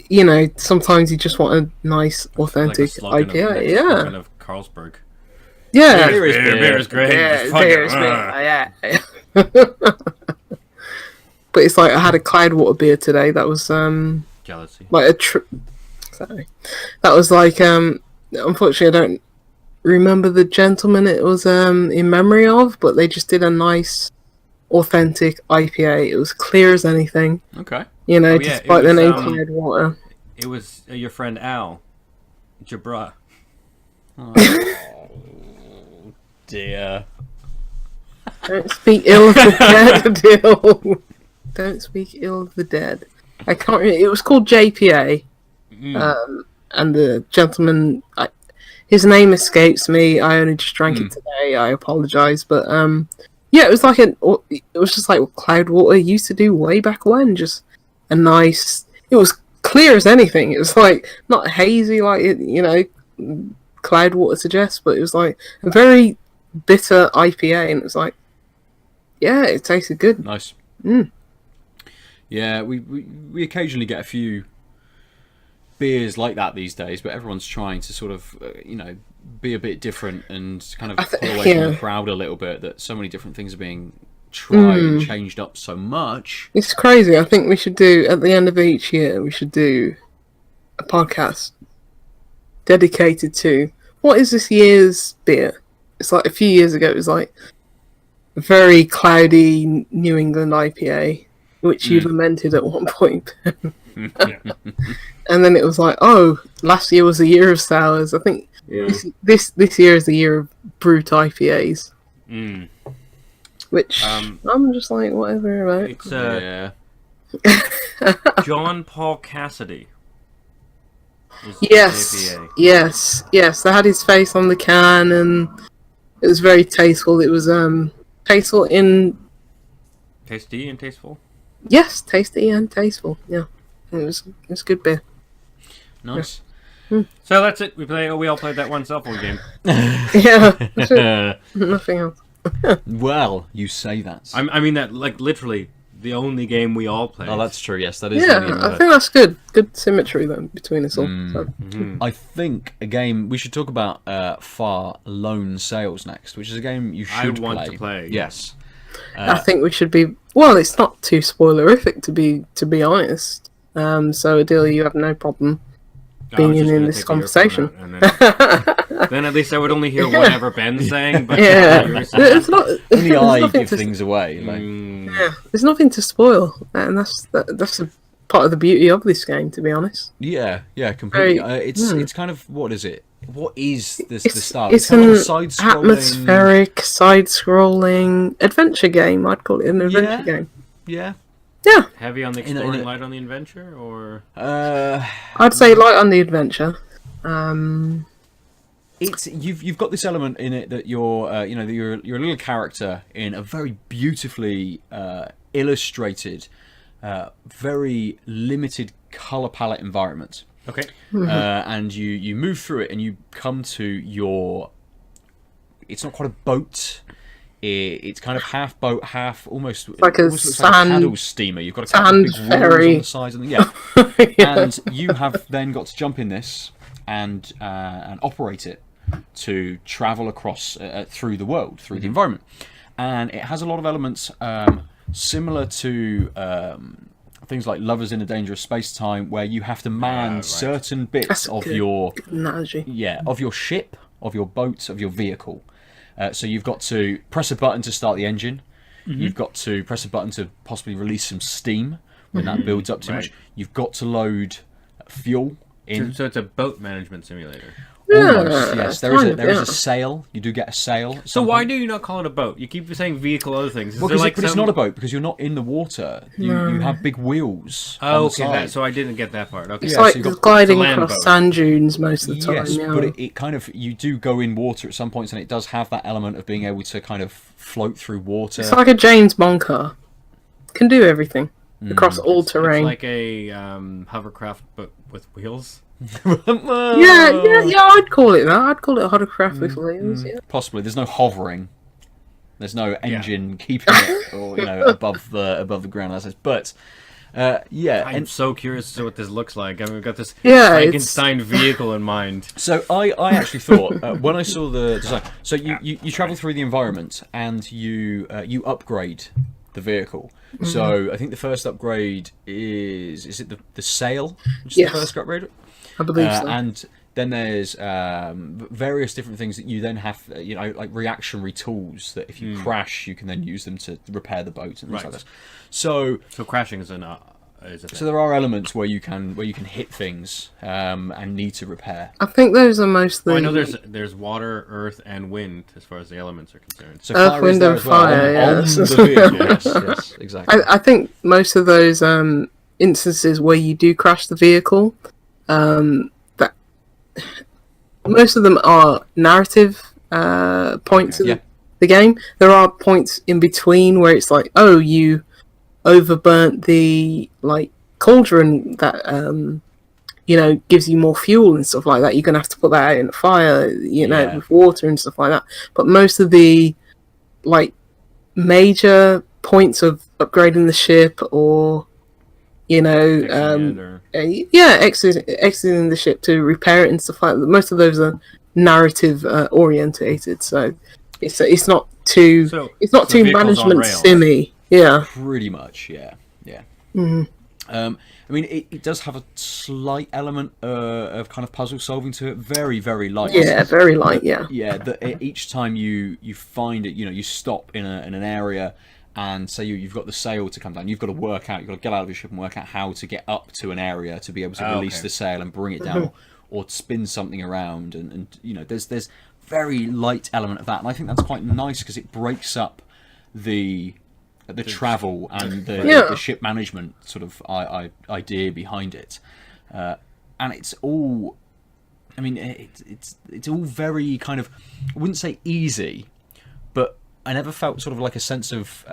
you know, sometimes you just want a nice, authentic IPA. Yeah, of Carlsberg. Yeah, beer is great. Beer is beer. Yeah. But it's like I had a Cloudwater beer today. That was jealousy. Like sorry, that was like unfortunately I don't remember the gentleman it was in memory of, but they just did a nice, authentic IPA. It was clear as anything. Okay. You know, despite the name Cloudwater. It was your friend Al Jabra. dear. Don't speak ill of the dead, Aadil. Don't speak ill of the dead. I can't. It was called JPA, and the gentleman, his name escapes me. I only just drank it today. I apologise, but yeah, it was like it was just like what Cloudwater used to do way back when. Just a nice. It was clear as anything. It was like not hazy like Cloudwater suggests, but it was like a very bitter IPA, and it was like, yeah, it tasted good. Nice. Yeah, we occasionally get a few beers like that these days, but everyone's trying to sort of be a bit different and kind of pull away from the crowd a little bit. That so many different things are being tried and changed up so much. It's crazy. I think we should do at the end of each year. We should do a podcast dedicated to what is this year's beer. It's like a few years ago. It was like a very cloudy New England IPA, which you lamented at one point. And then it was like, oh, last year was the year of sours. I think this year is the year of brute IPAs. Which I'm just like, whatever about. It's John Paul Cassidy. Yes. They had his face on the can, and it was very tasteful. It was tasteful in... Tasty and tasteful? Yes, tasty and tasteful. Yeah, it was good beer. Nice. So that's it. We all played that one cell phone game. Yeah, that's it. Nothing else. Well, you say that. I mean that like literally the only game we all played. Oh, that's true. Yes, that is. Yeah, I think that's good. Good symmetry then between us all. So. I think a game we should talk about Far Lone Sails next, which is a game you should want to play. Yes. I think we should be. Well, it's not too spoilerific to be honest. So Aadil, you have no problem being in this conversation. Then at least I would only hear whatever Ben's saying. But it's not. Only I give things away. Like. Yeah, there's nothing to spoil, and that's a part of the beauty of this game, to be honest. Yeah, completely. It's kind of what is it? What is this? The style? It's an atmospheric, side-scrolling adventure game. I'd call it an adventure game. Yeah. Heavy on the exploring, light on the adventure, or I'd say light on the adventure. It's you've got this element in it that you're that you're a little character in a very beautifully illustrated, very limited color palette environment. Okay. And you move through it and you come to your. It's not quite a boat. It's kind of half boat, half almost like a sand paddle steamer. You've got a couple of big ferry on the sides, and and you have then got to jump in this and operate it to travel across through the world, through the environment, and it has a lot of elements similar to things like Lovers in a Dangerous Space-Time, where you have to man certain bits of your of your ship, of your boat, of your vehicle. So you've got to press a button to start the engine. You've got to press a button to possibly release some steam when that builds up too much. You've got to load fuel in. So it's a boat management simulator. Almost, yes. There is a sail. You do get a sail. So why do you not call it a boat? You keep saying vehicle, other things. Well, but it's not a boat because you're not in the water. You have big wheels. Oh, okay. So I didn't get that part. Okay. It's like gliding across sand dunes most of the time. Yes, but it kind of you do go in water at some points, and it does have that element of being able to kind of float through water. It's like a James Bond car. Can do everything across all terrain. It's like a hovercraft, but with wheels. Yeah, I'd call it that. I'd call it a hovercraft with wheels. Yeah. Possibly. There's no hovering. There's no engine keeping it, or above the ground. As but I'm so curious to what this looks like. I mean, we've got this Frankenstein vehicle in mind. So I actually thought when I saw the design. So you travel through the environment and you upgrade the vehicle. So I think the first upgrade is it the sail, which is the first upgrade? I believe so. And then there's various different things that you then have, like reactionary tools that if you crash, you can then use them to repair the boat and things like that. So crashing is an is a thing. So there are elements where you can hit things and need to repair. I think those are mostly. I know there's water, earth, and wind as far as the elements are concerned. So Earth, fire wind, is there and as well, fire, on yes. the vehicle. Yes, exactly. I think most of those instances where you do crash the vehicle, that most of them are narrative points of the game. There are points in between where it's like, oh, you overburnt the cauldron that gives you more fuel and stuff like that. You're gonna have to put that out in the fire, with water and stuff like that. But most of the major points of upgrading the ship or exiting the ship to repair it and stuff like that, most of those are narrative orientated. So it's not too management simmy. Yeah, pretty much. Yeah. Mm-hmm. I mean, it does have a slight element of kind of puzzle solving to it. Very, very light. Yeah, very light. Yeah. Yeah. Each time you find it, you stop in an area, and say you've got the sail to come down. You've got to work out. You've got to get out of your ship and work out how to get up to an area to be able to release the sail and bring it down, or spin something around. And there's very light element of that, and I think that's quite nice because it breaks up the travel and the ship management sort of idea behind it, and it's all. I mean, it's all very kind of. I wouldn't say easy, but I never felt sort of like a sense of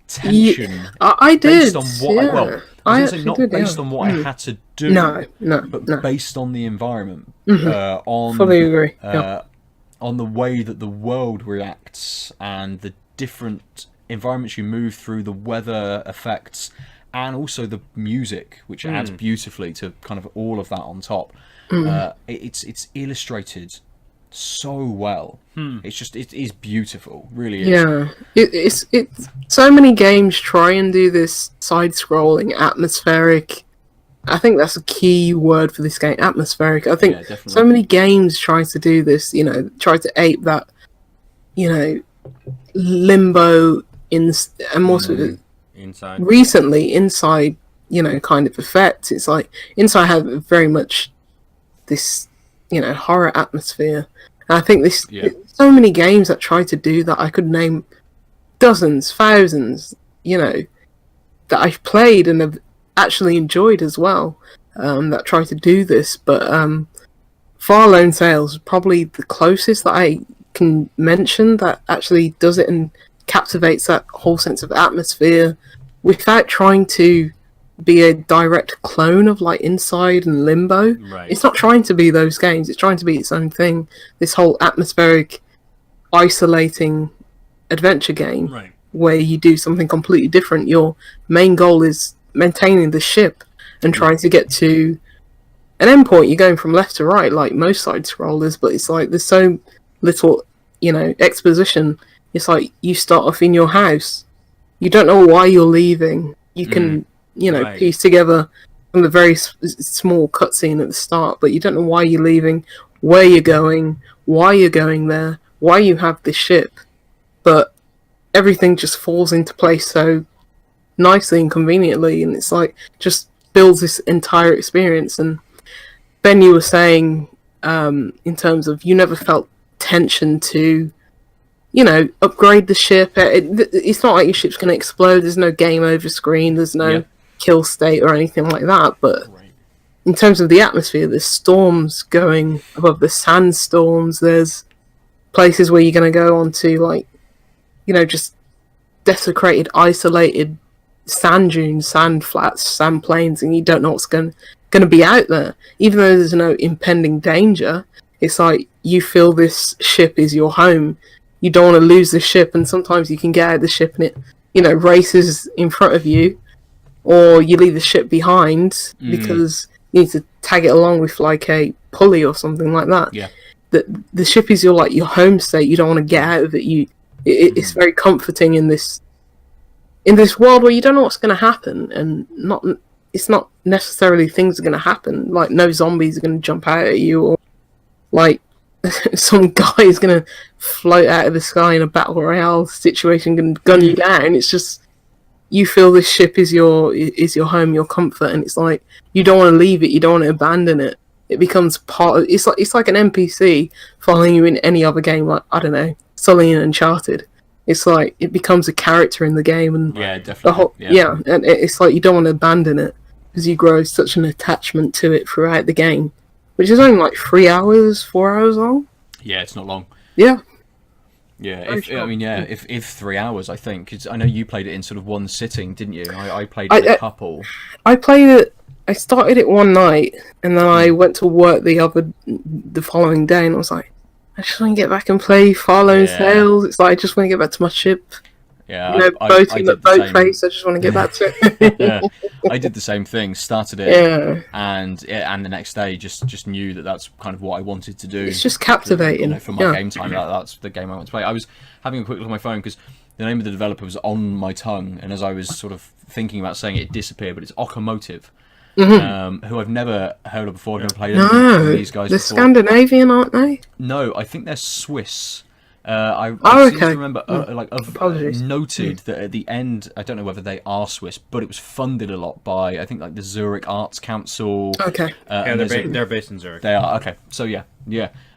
tension. I did. Based on what I was going to say, not based on what I had to do. No. But based on the environment. Fully agree. On the way that the world reacts and the different environments you move through, the weather effects, and also the music, which adds beautifully to kind of all of that on top. It's illustrated so well. It is beautiful, really is. Yeah, it's so many games try and do this side-scrolling atmospheric. I think that's a key word for this game, atmospheric. I think so many games try to do this, try to ape that, limbo and more inside. Recently, Inside, kind of effect. It's like Inside had very much this, horror atmosphere. And I think so many games that try to do that. I could name dozens, thousands, that I've played and have actually enjoyed as well, that try to do this. But Far Lone Sails is probably the closest that I can mention that actually does it and captivates that whole sense of atmosphere without trying to be a direct clone of Inside and Limbo. Right. It's not trying to be those games. It's trying to be its own thing. This whole atmospheric, isolating adventure game where you do something completely different. Your main goal is maintaining the ship and trying to get to an endpoint. You're going from left to right like most side scrollers, but it's like there's so little, exposition. It's like you start off in your house. You don't know why you're leaving. You can, piece together from the very small cutscene at the start, but you don't know why you're leaving, where you're going, why you're going there, why you have this ship. But everything just falls into place so nicely and conveniently, and it's like just builds this entire experience. And Ben, you were saying, in terms of you never felt tension to upgrade the ship. It's not like your ship's going to explode. There's no game over screen. There's no kill state or anything like that. But in terms of the atmosphere, there's storms going above the sandstorms. There's places where you're going to go onto just desecrated, isolated sand dunes, sand flats, sand plains, and you don't know what's going to be out there. Even though there's no impending danger, it's like you feel this ship is your home. You don't want to lose the ship, and sometimes you can get out of the ship and it, races in front of you, or you leave the ship behind because you need to tag it along with a pulley or something like that. Yeah. The ship is your home state. You don't want to get out of it. It's very comforting in this world where you don't know what's going to happen, and it's not necessarily things are going to happen. Like no zombies are going to jump out at you, or some guy is going to float out of the sky in a battle royale situation and gun you down. It's just, you feel this ship is your home, your comfort, and it's like you don't want to leave it, you don't want to abandon it. It becomes part of, it's like an NPC following you in any other game, like, I don't know, Sully and Uncharted. It's like it becomes a character in the game, and Yeah, definitely. the whole and it's like you don't want to abandon it because you grow such an attachment to it throughout the game, which is only like 3 hours, 4 hours long. Yeah, it's not long. Yeah. Yeah, if 3 hours, I think. 'Cause I know you played it in sort of one sitting, didn't you? I played it a couple. I played it. I started it one night, and then I went to work the following day, and I was like, I just want to get back and play Farlow Tales. It's like I just want to get back to my ship. Yeah, you know, boating at boat face. I just want to get back to it. Yeah, I did the same thing. Started it, and the next day just knew that that's kind of what I wanted to do. It's just captivating. You know, for my game time, that's the game I want to play. I was having a quick look at my phone because the name of the developer was on my tongue, and as I was sort of thinking about saying it, disappeared. But it's Okomotive, who I've never heard of before. I've never played any of these guys they're before. Scandinavian, aren't they? No, I think they're Swiss. I seem to remember noted that at the end, I don't know whether they are Swiss, but it was funded a lot by, I think, like the Zurich Arts Council. Okay. Yeah, they're based in Zurich. They are, okay. So yeah.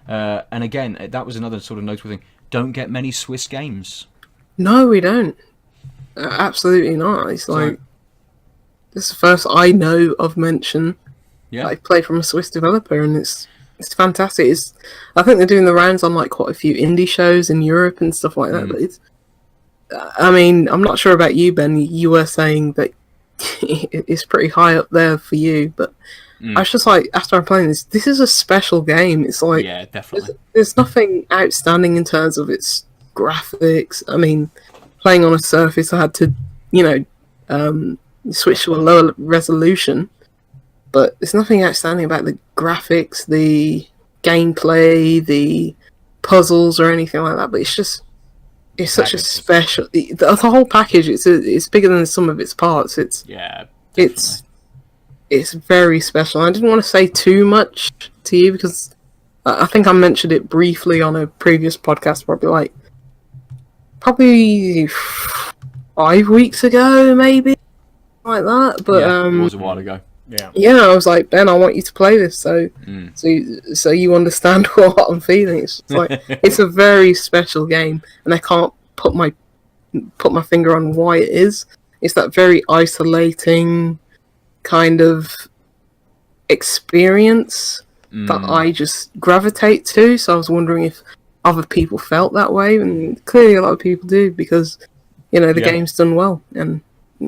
And again, that was another sort of notable thing. Don't get many Swiss games. No, we don't. Absolutely not. It's like, this is the first I know of mention. Yeah. I play from a Swiss developer, and it's fantastic. I think they're doing the rounds on like quite a few indie shows in Europe and stuff like that. But I mean, I'm not sure about you, Ben. You were saying that it's pretty high up there for you, but I was just like, after I'm playing this is a special game. It's like, yeah, definitely. There's nothing outstanding in terms of its graphics. I mean, playing on a Surface, I had to, switch to a lower resolution. But there's nothing outstanding about the graphics, the gameplay, the puzzles, or anything like that. But it's such a special. The whole package. It's bigger than the sum of its parts. It's very special. I didn't want to say too much to you because I think I mentioned it briefly on a previous podcast, probably 5 weeks ago, maybe like that. But it was a while ago. Yeah, I was like, Ben, I want you to play this, so you understand what I'm feeling. It's just like it's a very special game, and I can't put my finger on why it is. It's that very isolating kind of experience that I just gravitate to. So I was wondering if other people felt that way, and clearly a lot of people do because the game's done well and.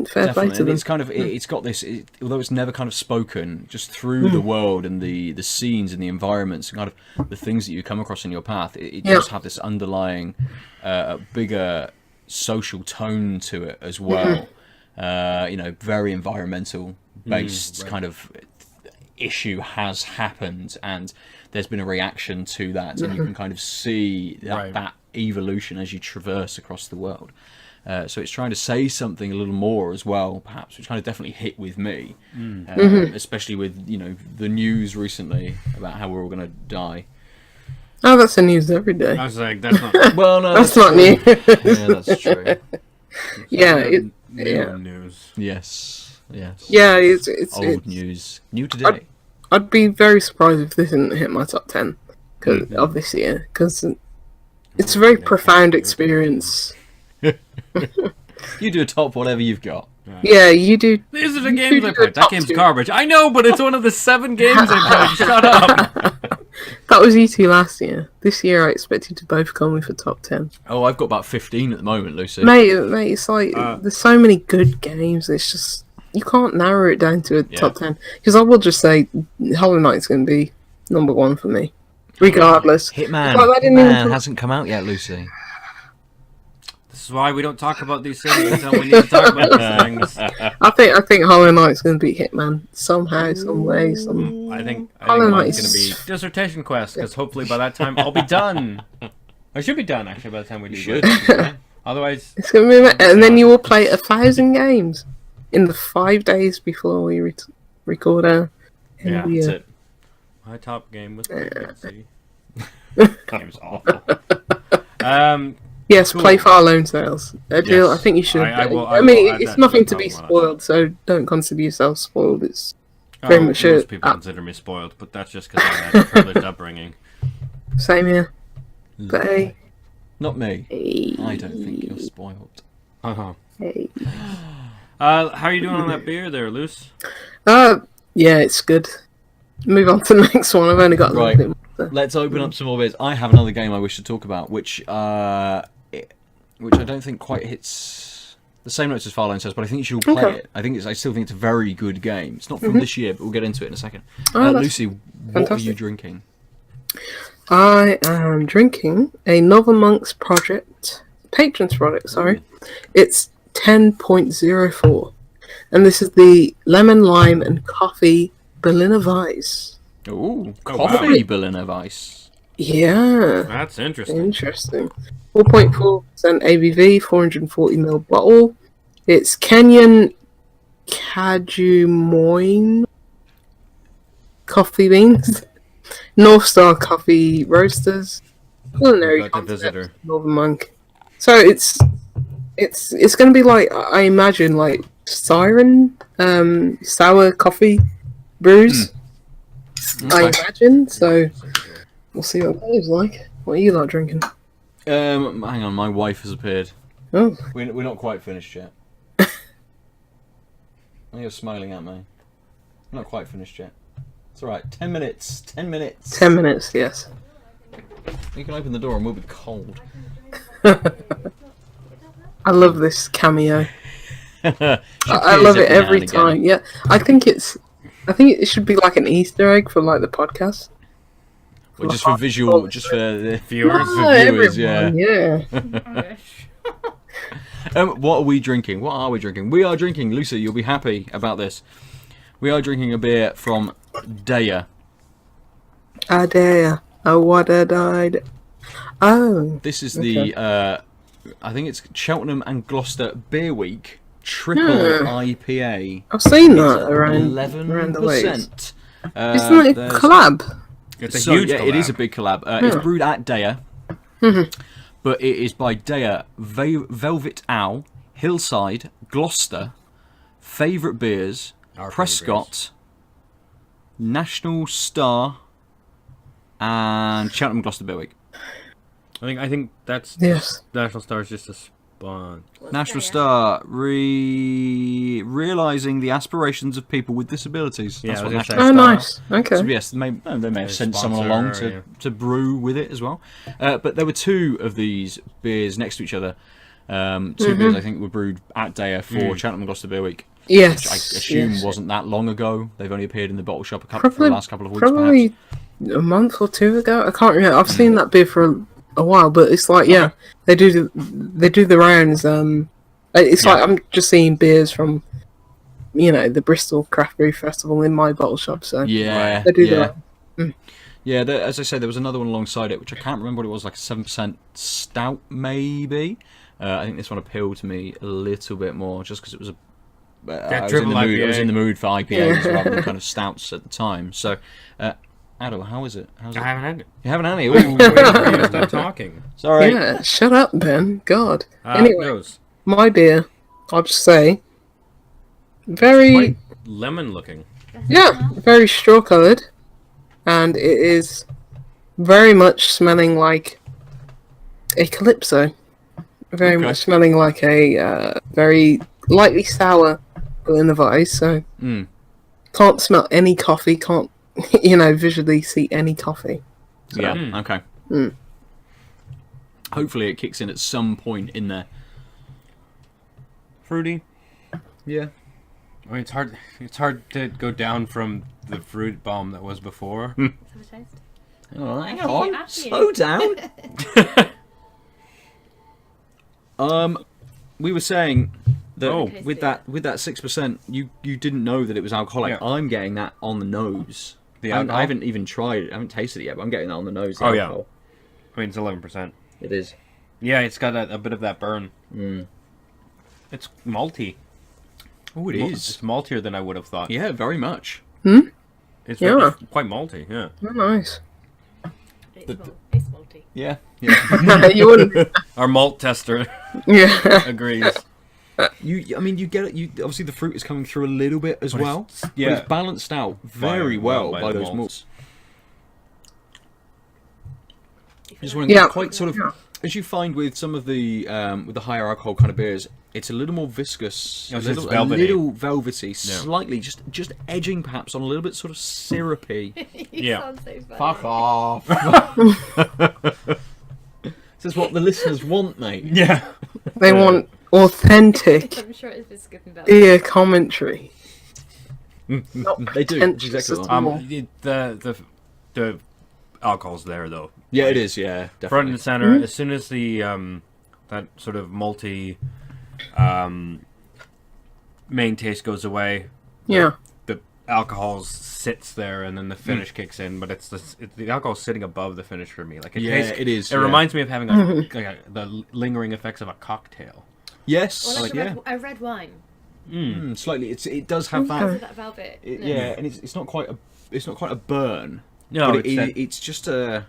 Fair play to them. It's kind of it's got this, although it's never kind of spoken, just through the world and the scenes and the environments and kind of the things that you come across in your path. It does have this underlying, bigger social tone to it as well. Very environmental based kind of issue has happened, and there's been a reaction to that, and you can kind of see that evolution as you traverse across the world. So it's trying to say something a little more as well, perhaps, which kind of definitely hit with me, especially with the news recently about how we're all going to die. Oh, that's the news every day. I was like, that's not. Well, no, that's not new. Yeah, that's true. News. Yes. Yeah, it's old news. New today. I'd be very surprised if this didn't hit my top 10 of this year, because it's a very profound experience. You do a top whatever you've got. Yeah, you do. These are the games I played. That game's garbage. I know, but it's one of the 7 games I played. Shut up. That was E2 last year. This year I expect you to both come with a top 10. Oh, I've got about 15 at the moment, Lucy. Mate, it's like, there's so many good games, it's just, you can't narrow it down to a top 10. Because I will just say, Hollow Knight's going to be number 1 for me. Regardless. Hitman hasn't come out yet, Lucy. This is why we don't talk about these things until we need to talk about these things. I think Hollow Knight's going to beat Hitman somehow, some way. I think mine's going to be Dissertation Quest, because hopefully by that time I'll be done. I should be done actually by the time we do this. Otherwise, it's going to be, and then you will play 1,000 games in the 5 days before we record our. That's it. My top game was Game's awful. Yes, Cool. play Far Lone Sales. Aadil, Yes. I think you should. I will mean, add it's that to nothing the to be top of my spoiled, so don't consider yourself spoiled. It's very much most people consider me spoiled, but that's just because I had a privileged upbringing. Same here. But hey, Not me. hey, I don't think you're spoiled. Uh-huh. hey. How are you doing on that beer there, Luce? Yeah, it's good. Move on to the next one. I've only got a little Right. bit more. Let's open up some more bits. I have another game I wish to talk about, which I don't think quite hits the same notes as Far Lone says, but I think you should all play Okay. it. I still think it's a very good game. It's not from this year, but we'll get into it in a second. Oh, that's Lucy, what are fantastic. you drinking? I am drinking a Novel Monks Project Patrons product. Sorry, it's 10.04, and this is the lemon, lime, and coffee Berliner Weiss. Ooh, Oh, coffee wow. Berliner Weiss. Yeah, That's interesting. interesting. 4.4% ABV, 440ml bottle. It's Kenyan Kajumoin coffee beans, North Star Coffee Roasters, culinary We've got the concept, visitor. Northern Monk. So it's going to be like, I imagine, like Siren sour coffee brews. I imagine. So we'll see what that is like. What are you like drinking? Hang on, my wife has appeared. Oh, We're not quite finished yet. You're smiling at me. We're not quite finished yet. It's alright. 10 minutes. 10 minutes. 10 minutes. Yes. You can open the door and we'll be cold. I love this cameo. She I appears love it now every and again. time. Yeah, I think it should be like an Easter egg for like the podcast. Well, just for visual, just for the Viewers? for viewers, yeah. Yeah. What are we drinking? What are we drinking? We are drinking, Lucy, you'll be happy about this. We are drinking a beer from Deya. Deya. Oh, what a died. Oh. This is Okay. the, I think it's Cheltenham and Gloucester Beer Week Triple IPA. I've seen It's that around the ways. 11%. Isn't it a there's- collab? It's a So, huge yeah, it is a collab. big collab. It's brewed at Deya, but it is by Deya, Velvet Owl, Hillside, Gloucester, Favourite Beers, Our Prescott, National Star, and Cheltenham Gloucester Beer Week. I think that's Yes. National Star is just a spawn. National Star, realising the aspirations of people with disabilities. Yeah, That's I what was National gonna Oh, Star. nice. Okay. So yes, they may have sent someone sponsor, along yeah. to brew with it as well. But there were two of these beers next to each other. Two beers I think were brewed at Deya for Cheltenham Gloucester Beer Week, Yes. which I assume yes. wasn't that long ago. They've only appeared in the bottle shop for the last couple of weeks, Probably a month or two ago. I can't remember. I've seen that beer for a while, but it's like, yeah, they do the rounds. It's like I'm just seeing beers from, the Bristol Craft Brew Festival in my bottle shop. So perhaps. Yeah, they do yeah. that. Yeah, as I said, there was another one alongside it, which I can't remember what it was, like a 7% stout, maybe. I think this one appealed to me a little bit more, just because it was I was triple I was IPA. in the mood for IPAs rather than kind of stouts at the time. So, Aadil, how is it? How's it? I haven't had it. You haven't had any? Wait for you to stop talking. Sorry. Yeah, shut up, Ben. God. It Anyway, goes. my beer, I'll just say, very, Quite lemon looking. very straw coloured, and it is very much smelling like a Calypso. Very much smelling like a very lightly sour Berliner Weiss. So can't smell any coffee. Can't visually see any coffee. So, Yeah, okay. Hopefully it kicks in at some point in there. Fruity. Yeah. I mean, it's hard to go down from the fruit bomb that was before. Oh, hang on. Slow down. We were saying that with that 6%, you didn't know that it was alcoholic. Yeah. I'm getting that on the nose. The I alcohol? haven't even tried it. I haven't tasted it yet, but I'm getting that on the nose. the Oh, yeah. alcohol. I mean, it's 11%. It is. Yeah, it's got a bit of that burn. It's malty. Oh, it It's is. maltier than I would have thought. Yeah, very much. It's Yeah. quite malty, yeah. oh, nice. It's malty. malty. Yeah. You wouldn't. Our malt tester Yeah. agrees. I mean, you get it. You obviously the fruit is coming through a little bit as well. But yeah. it's balanced out very well by the those malts. Just like wondering, quite sort of, as you find with some of the higher alcohol kind of beers, it's a little more viscous, Oh, a so it's little, velvety. velvety, slightly, just edging perhaps on a little bit sort of syrupy. You sound so funny. Fuck off. This is what the listeners want, mate. Yeah. They want authentic I'm sure it's viscous and velvet. beer commentary. Not They do. pretentious Exactly at right. all. The alcohol's there though. Yeah, it is. Yeah, definitely. Front and center. As soon as the that sort of malty main taste goes away, Yeah. the alcohol sits there, and then the finish kicks in. But it's the alcohol's sitting above the finish for me. Like it tastes, it is. It reminds me of having the lingering effects of a cocktail. Yes. Or like yeah. a red wine. Slightly. It does have Because that. of that velvet. Yeah, and it's not quite a burn. No, but it's it's just a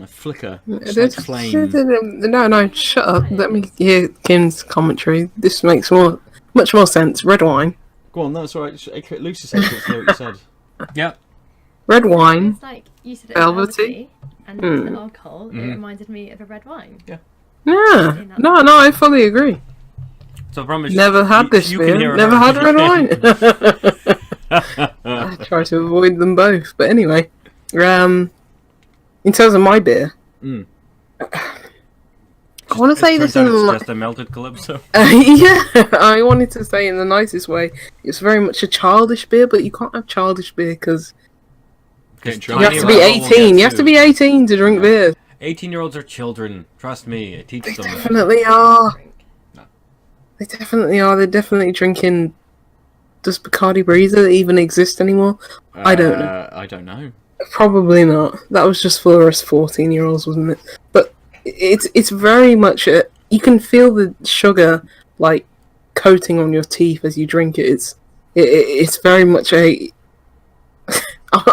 flicker. It Slight is- flame. No, shut up. Let me hear Kim's commentary. This makes much more sense. Red wine. Go on, that's all right. Lucy said what you said. yeah. Red wine. It's like you said, Velvety. and the alcohol. It reminded me of a red wine. Yeah. Yeah. No, I fully agree. So the problem is Never had this you can beer. hear Never her. had red wine. I try to avoid them both. But anyway, in terms of my beer, I want to say this in It's just a melted calypso. yeah, I wanted to say in the nicest way. It's very much a childish beer, but you can't have childish beer because Getting you have drunk. to be 18. You have to be 18 to drink beer. 18-year-olds are children. Trust me, I teach They them. definitely are. Drink. They definitely are. They're definitely drinking. Does Bacardi Breezer even exist anymore? I don't know. I don't know. Probably not. That was just for us 14-year-olds, wasn't it? But it's very much you can feel the sugar like coating on your teeth as you drink it. It's very much a.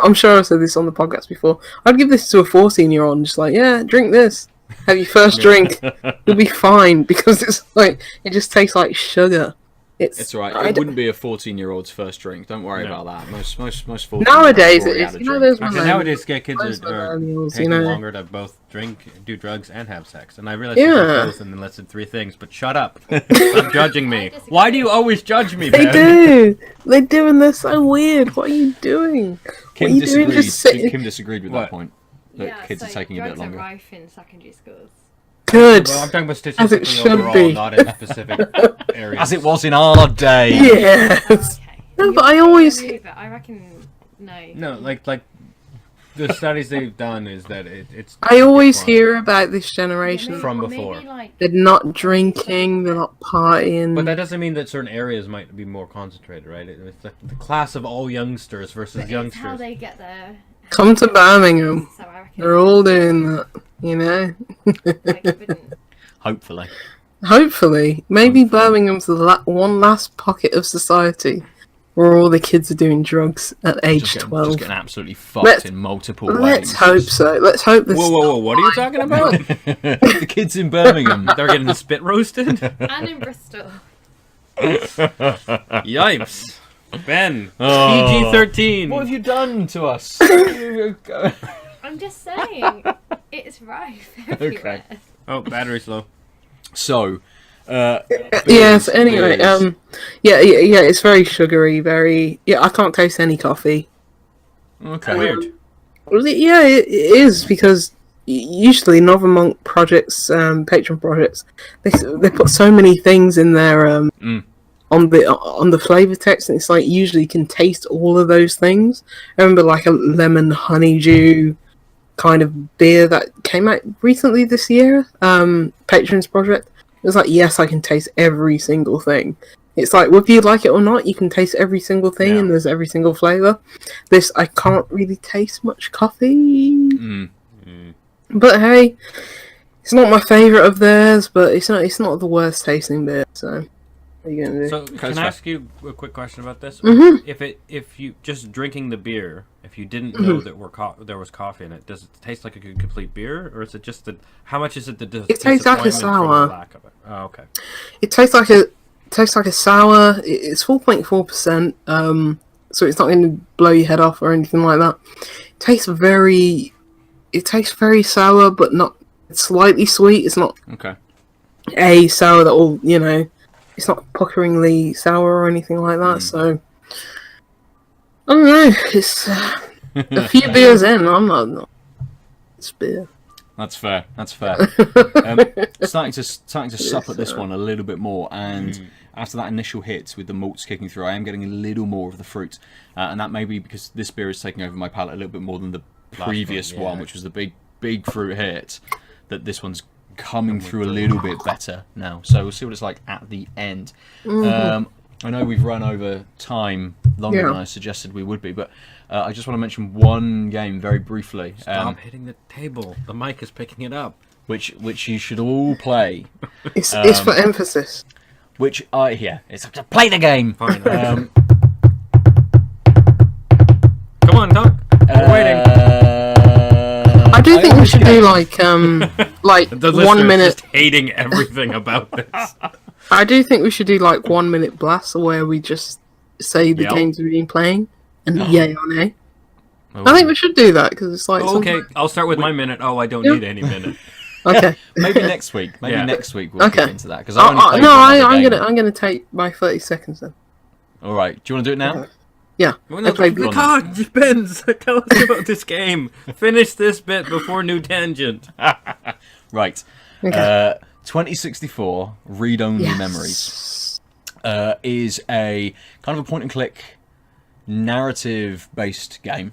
I'm sure I've said this on the podcast before. I'd give this to a 14-year-old and just like, yeah, drink this. Have your first drink. You'll be fine because it's like it just tastes like sugar. It's alright. It wouldn't be a 14-year-old's first drink. Don't worry about that. Most 14-year-olds Nowadays already it is. had a You know, drink. there's Actually, one nowadays, kids Most are millennials, taking you know. longer to both drink, do drugs, and have sex. And I realize Yeah. you do both in the less than 3 things. But shut up! Stop judging me. disagree. Why do you always judge me, They Ben? do. They do, and they're so weird. What are you doing? Kim What are you doing? disagreed. Just sitting. Kim disagreed with What? that point. That Yeah, kids so are taking a bit drugs longer. are rife in secondary schools. Good. Well, I'm talking about As it statistically should overall, be. not in specific areas. As it was in our day. Yes. Okay. No, You're but I taking a always- move, but I reckon no. No, like the studies they've done is that it's. I always it's hear about this Yeah, generation. maybe- From maybe, before. like, They're not drinking. They're not partying. But that doesn't mean that certain areas might be more concentrated, right? It's the class of all youngsters versus but it's youngsters. how they get there. Come to Birmingham. So I reckon They're all doing that. You know. like, it wouldn't- Hopefully. Hopefully, maybe Birmingham's the one last pocket of society where all the kids are doing drugs at age 12. Just getting absolutely fucked Let's- in multiple Let's ways. hope so. Let's hope this. Whoa! What are you talking about? The kids in Birmingham. They're getting spit roasted. and in Bristol. Yipes! Ben, Oh. PG-13. What have you done to us? I'm just saying, it's rife everywhere. Oh, battery's low. So, Yes. Anyway, beers. yeah. It's very sugary. Very. Yeah, I can't taste any coffee. Okay. Weird. Well, yeah, it is because usually Novel Monk projects, Patreon projects, they put so many things in there on the flavor text, and it's like usually you can taste all of those things. I remember like a lemon honeydew kind of beer that came out recently this year. Patreon's project. It was like, yes, I can taste every single thing. It's like, whether you like it or not, you can taste every single thing, Yeah. and there's every single flavor. This, I can't really taste much coffee. But hey, it's not my favorite of theirs, but it's not the worst tasting beer. So What are you going to do? So can I ask you a quick question about this? Mm-hmm. If you just drinking the beer, if you didn't know that there was coffee in it, does it taste like a complete beer, or is it just that? How much is it the It tastes like a disappointment from sour. the lack of it? Oh, okay. It tastes like a sour. It's 4.4%. So it's not going to blow your head off or anything like that. It tastes very sour, but not slightly sweet. It's not Okay. a sour that will, it's not puckeringly sour or anything like that. So I don't know. It's a few beers in. I'm not. It's beer. That's fair. Starting to sup at this one a little bit more, and after that initial hit with the malts kicking through, I am getting a little more of the fruit, and that may be because this beer is taking over my palate a little bit more than the previous one, which was the big fruit hit. That this one's coming through a little bit better now, so we'll see what it's like at the end. I know we've run over time longer than I suggested we would be, but I just want to mention one game very briefly. Stop hitting the table. The mic is picking it up. Which you should all play. It's for emphasis. It's to play the game. Fine. Come on, Doc. We're waiting. I do think we should do like The 1 minute. Just hating everything about this. I do think we should do like 1 minute blasts where we just say the games we've been playing and yay or nay. I think we should do that because it's like. Okay, I'll start with my minute. Oh, I don't need any minute. Okay. Maybe next week. Next week we'll get into that because I'm gonna take my 30 seconds then. All right. Do you want to do it now? Okay. Yeah. Ben, tell us about this game. Finish this bit before new tangent. Right. Okay. 2064 read-only memories is a kind of a point-and-click narrative-based game.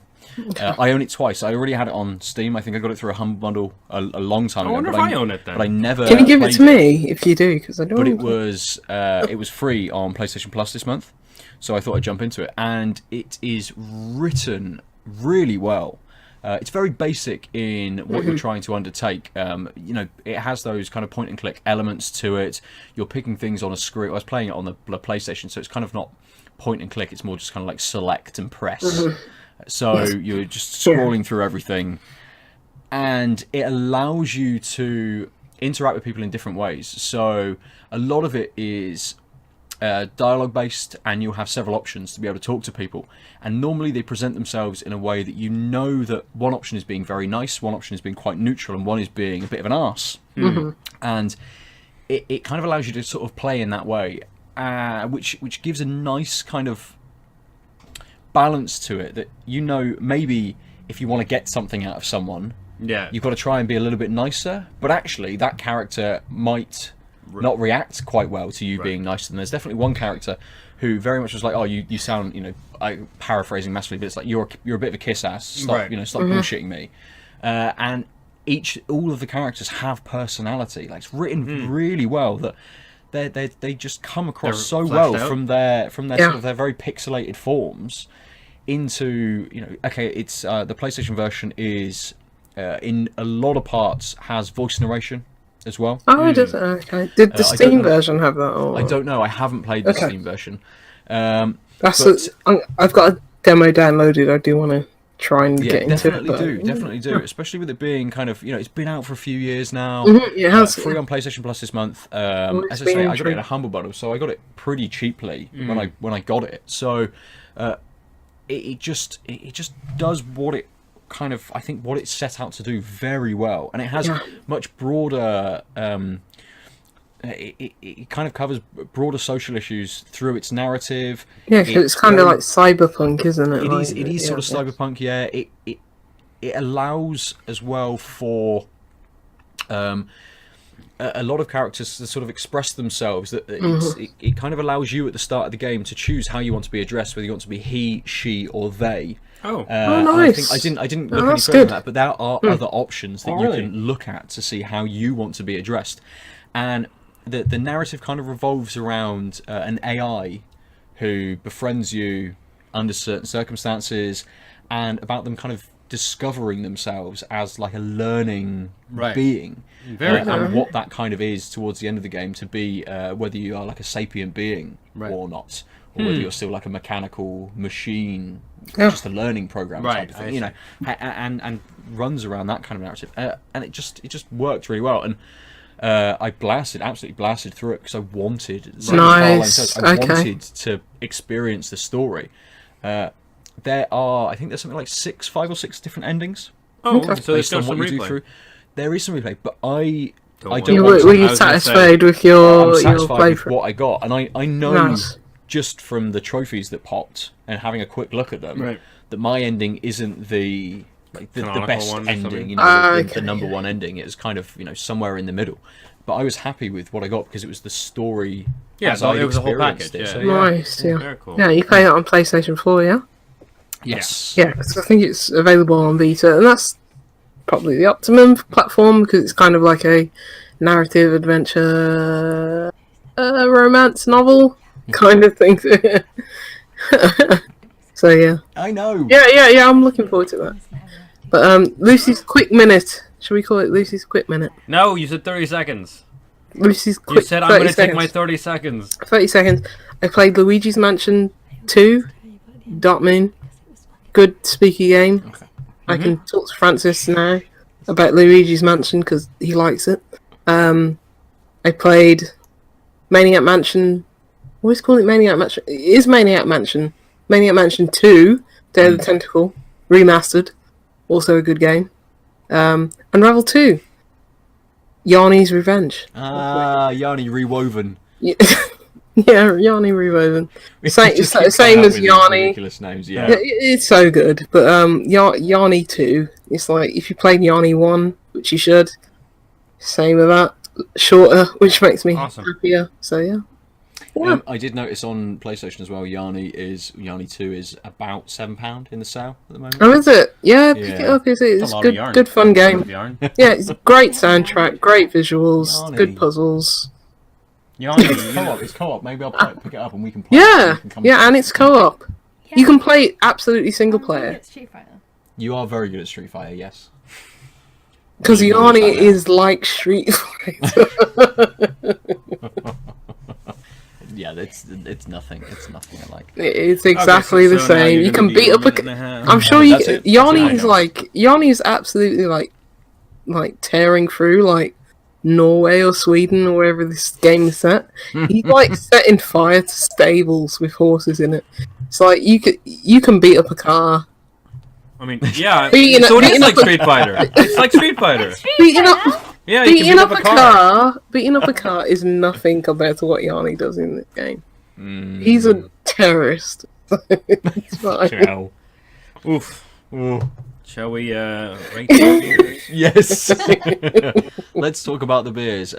I own it twice. I already had it on Steam. I think I got it through a Humble Bundle a long time ago. I wonder if I own it then. But I never. Can you give it to me if you do? Because I don't. But it was free on PlayStation Plus this month, so I thought I'd jump into it. And it is written really well. It's very basic in what you're trying to undertake. It has those kind of point-and-click elements to it. You're picking things on a screen. I was playing it on the PlayStation, so it's kind of not point-and-click. It's more just kind of like select and press. So you're just scrolling through everything, and it allows you to interact with people in different ways. So a lot of it is dialogue based, and you'll have several options to be able to talk to people, and normally they present themselves in a way that you know that one option is being very nice, one option is being quite neutral, and one is being a bit of an arse. And it kind of allows you to sort of play in that way, which gives a nice kind of balance to it, that maybe if you want to get something out of someone, you've got to try and be a little bit nicer, but actually that character might not react quite well to you being nice. And there's definitely one character who very much was like, oh, you sound, I paraphrasing massively, but it's like you're a bit of a kiss ass, stop stop bullshitting me. And all of the characters have personality. Like, it's written really well, that they just come across so well from their sort of their very pixelated forms into, it's the PlayStation version is in a lot of parts has voice narration as well. Oh, it does. Okay. Did the Steam version have that? Or? I don't know. I haven't played the Steam version. I've got a demo downloaded. I do want to try and get into it. Definitely do. Especially with it being kind of, it's been out for a few years now. It has free on PlayStation Plus this month. As I say, I got it in a Humble Bundle, so I got it pretty cheaply when I got it. So it just does what it kind of, I think, what it's set out to do very well, and it has much broader. It kind of covers broader social issues through its narrative. Yeah, because it's kind of like cyberpunk, isn't it? It is sort of cyberpunk. Yeah, it allows as well for a lot of characters to sort of express themselves. That it kind of allows you at the start of the game to choose how you want to be addressed, whether you want to be he, she, or they. Nice. I didn't look any further than that, but there are other options that you can look at to see how you want to be addressed, and the narrative kind of revolves around an AI who befriends you under certain circumstances, and about them kind of discovering themselves as like a learning Right. being, Very and what that kind of is towards the end of the game to be whether you are like a sapient being Right. or not, or whether you're still like a mechanical machine, Yeah. just a learning program Right, type of I thing, you know, and runs around that kind of narrative, and it just worked really well. And I absolutely blasted through it because I wanted, Nice. I Okay. wanted to experience the story. There are, I think there's something like 5 or 6 different endings. Oh, Okay. so there's Based still on some what you do replay. through. There is some replay, but I Don't don't You, want were, to. were I you was gonna say- satisfied with I'm your satisfied with playthrough? what I got, and I know Nice. just from the trophies that popped and having a quick look at them Right. that my ending isn't the Canonical best one or ending, something? you know, the Okay. number one ending. It was kind of, you know, somewhere in the middle. But I was happy with what I got because it was the story. Yeah, as so I'd it was a whole experienced package, it. yeah. So, Nice, yeah. Very cool. Yeah, you play it on PlayStation 4, yeah? Yes. Yeah, because I think it's available on Vita, and that's probably the optimum platform because it's kind of like a narrative adventure, romance novel kind of thing. So yeah, I know. yeah. I'm looking forward to that. But Lucy's quick minute. Should we call it Lucy's quick minute? No, you said 30 seconds. Lucy's You quick. said I'm 30 going to take my seconds. 30 seconds. 30 seconds. I played Luigi's Mansion 2. Dotmoon. Good spooky game. Okay. I can talk to Francis now about Luigi's Mansion because he likes it. I played Maniac Mansion. I always call it Maniac Mansion. It is Maniac Mansion. Maniac Mansion 2, Day of the Tentacle, remastered. Also a good game. Unravel 2, Yarny's Revenge. Yarny Rewoven. Yeah, Yarny Rewoven. Same Just keep same coming as up with these Yarny. ridiculous names, Yeah, yeah. it's so good. But Yarny 2, it's like if you played Yarny 1, which you should, same with that. Shorter, which makes me Awesome. happier. So yeah. I did notice on PlayStation as well, Yarny 2 is about £7 in the sale at the moment. Oh, is it? Yeah, pick it Yeah. up. It's a lot of yarn. good fun game. Yarn. Yeah, it's great soundtrack, great visuals, Yarny. good puzzles. Yarn. It's co-op. It's co-op. Maybe I'll pick it up and we can play. Yeah, You can come yeah, to and it. it's co-op. You can play it absolutely single player It's Street Fighter. You are very good at Street Fighter, yes. because You Yarny understand that. is like Street Fighter. Yeah, it's nothing. It's nothing I like. It's exactly Okay, the so now same. you're You gonna can be beat up minute a. and half. I'm sure No, you. that's it. That's it, I Yarny's know. Yarny's absolutely like tearing through like Norway or Sweden or wherever this game is set. He's like setting fire to stables with horses in it. It's like you can beat up a car. I mean, yeah, Beating so it up- is like Street Fighter. It's like Street Fighter. Beating up, Yeah, you can beating beat up a car. Beating up a car is nothing compared to what Yarny does in this game. He's a terrorist. It's fine. Ciao. Oof. Ooh. Shall we rate the beers? Yes. Let's talk about the beers.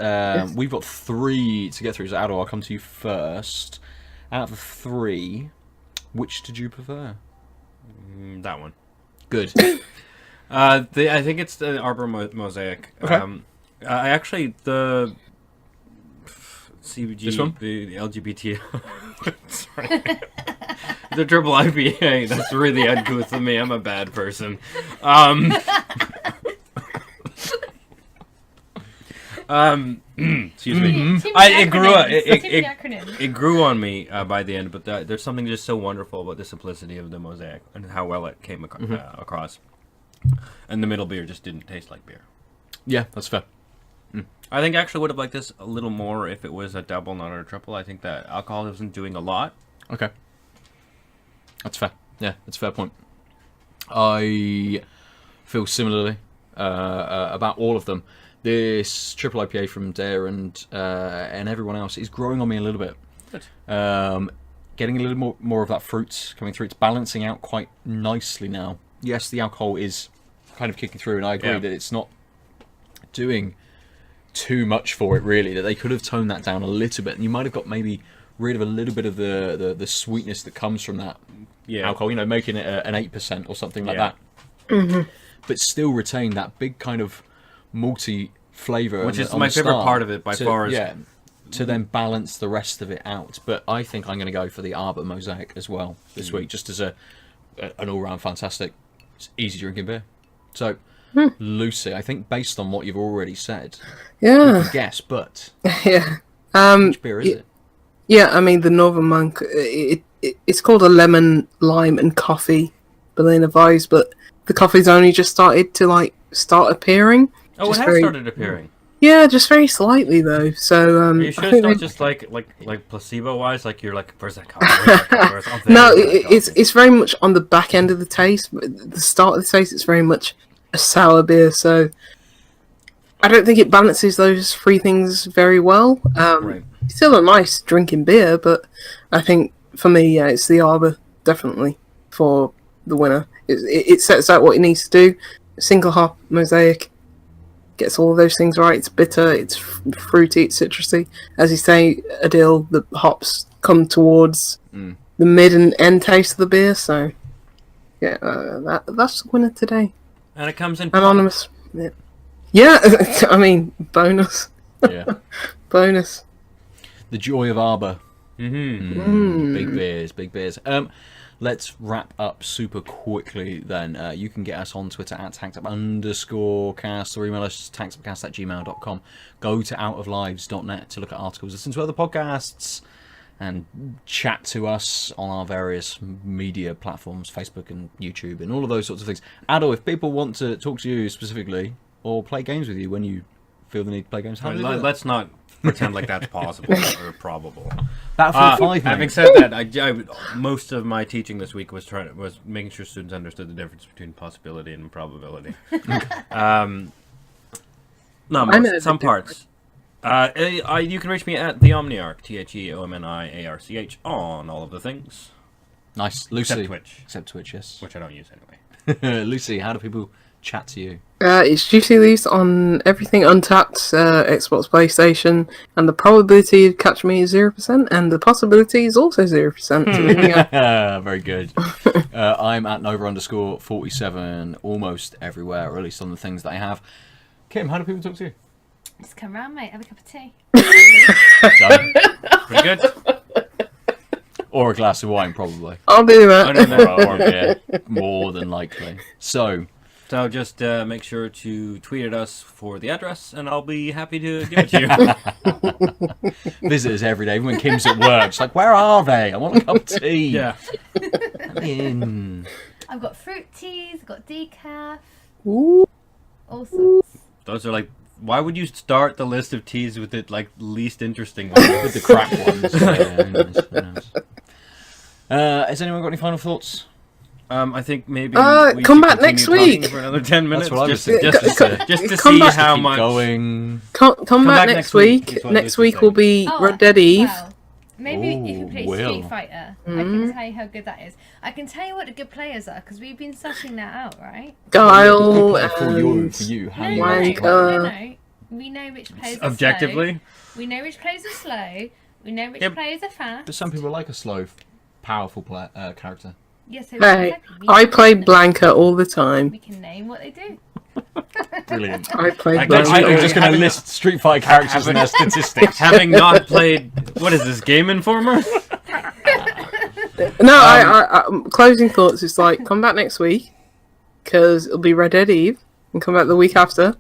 We've got 3 to get through. So, Aadil, I'll come to you first. Out of the 3, which did you prefer? That one. Good. I think it's the Arbor Mosaic. Okay. I actually the CBG This one? the LGBT sorry. The triple IPA. That's really uncouth of me. I'm a bad person. Excuse me. It grew on me by the end, but there's something just so wonderful about the simplicity of the mosaic and how well it came across. And the middle beer just didn't taste like beer. Yeah, that's fair. I think I actually would have liked this a little more if it was a double, not a triple. I think that alcohol isn't doing a lot. Okay. That's fair. Yeah, that's a fair point. I feel similarly about all of them. This triple IPA from Deya and everyone else is growing on me a little bit. Good. Getting a little more of that fruit coming through. It's balancing out quite nicely now. Yes, the alcohol is kind of kicking through, and I agree that it's not doing too much for it, really. That they could have toned that down a little bit, and you might have got maybe rid of a little bit of the sweetness that comes from that alcohol. You know, making it an 8% or something like that. Mm-hmm. But still retain that big kind of malty flavour, Which is on my the favorite start part of it by far. To then balance the rest of it out. But I think I'm going to go for the Arbor Mosaic as well this week, just as an all-round fantastic It's easy drinking beer. So, Lucy, I think based on what you've already said, Yeah. guess, but Yeah. which beer is it? Yeah, I mean, the Northern Monk, it's called a lemon, lime, and coffee Berliner Weiss, but the coffee's only just started to, start appearing. Oh, Just it has very- started appearing. Yeah, just very slightly, though. So, Are you I sure think it's not they- just like placebo-wise? Like you're like, where's that coffee? Where's that coffee? Where's something? No, Where's that coffee? it's very much on the back end of the taste. But the start of the taste, it's very much a sour beer. So I don't think it balances those three things very well. Right. It's still a nice drinking beer, but I think for me, yeah, it's the Arbor definitely for the winner. It sets out what it needs to do. Single hop mosaic gets all of those things right. It's bitter, it's fruity, it's citrusy. As you say, Aadil, the hops come towards the mid and end taste of the beer. So yeah, that's the winner today. And it comes in Anonymous. Yeah, I mean, bonus. Yeah. Bonus. The joy of Arbor. Big beers. Let's wrap up super quickly then. You can get us on Twitter at tanksup_cast or email us tanksup@gmail.com. Go to outoflives.net to look at articles, listen to other podcasts, and chat to us on our various media platforms, Facebook and YouTube and all of those sorts of things. Aadil, if people want to talk to you specifically or play games with you when you feel the need to play games, how do they do that? Let's not pretend like that's possible or probable. Battlefield 5, Having mate. said that, most of my teaching this week was making sure students understood the difference between possibility and probability. Some parts. You can reach me at the Omniarch, TheOmniarch on all of the things, Nice. Lucy. Except Twitch, yes. which I don't use anyway. Lucy, how do people chat to you? It's Juicy Leaves on everything Untapped, Xbox, PlayStation, and the probability of catching me is 0%, and the possibility is also 0%. Very good. I'm at Nova_47 almost everywhere, or at least on the things that I have. Kim, how do people talk to you? Just come round, mate. Have a cup of tea. Done. Pretty good. Or a glass of wine, probably. I'll do that. Oh, no. Or a beer, more than likely. So just make sure to tweet at us for the address, and I'll be happy to give it to you. visitors every day, even when Kim's at work, she's like, where are they? I want a cup of tea. Yeah. Come in. I've got fruit teas, I've got decaf, Ooh. all sorts. Those are like, why would you start the list of teas with the least interesting ones? With the crap ones. Yeah, who knows. Has anyone got any final thoughts? I think maybe we come should back next continue talking week. for another 10 minutes. That's what I was just thinking. to Come see back. how Keep much. going. Come back next week. is what Next Lucy's week will saying. be Red Dead Eve. Well, maybe if you play Will. Street Fighter, I can tell you how good that is. I can tell you what the good players are, because we've been sussing that out, right? Guile For you, and how No, you no, want to Wanker. play. no. We know which players are Objectively, slow. We know which players are slow. We know which Yep. players are fast. But some people like a slow, powerful character. Yes, so Hey, exactly. I play Blanca all the time. We can name what they do. Brilliant. I play I Blanca. can- I'm just going to list Street Fighter characters and their statistics. having not played, what is this, Game Informer? No, I closing thoughts is come back next week, because it'll be Red Dead Eve, and come back the week after,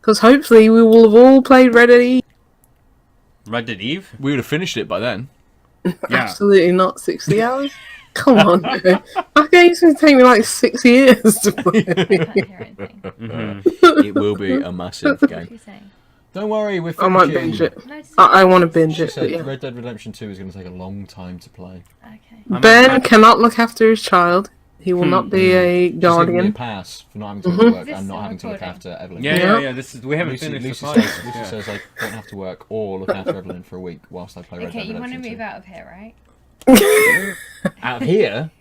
because hopefully we will have all played Red Dead Eve. Red Dead Eve? We would have finished it by then. Yeah. Absolutely not 60 hours. Come on, man. That game's going to take me 6 years to play. I can't hear anything. It will be a massive What are game. you saying? Don't worry, we're I might finishing. binge it. No, just I want to binge She it. said But yeah. Red Dead Redemption 2 is going to take a long time to play. Okay. Ben cannot look after his child. He will not be a She's giving me a guardian. pass for not having to go to work This and not is having to look recording. after Evelyn. Yeah. This is, we haven't Lucy, finished Lucy, the says, podcast. Lucy Yeah. says I don't have to work or look after Evelyn for a week whilst I play Red Okay, Dead you want to Redemption move 2. out of here, right? Out of here?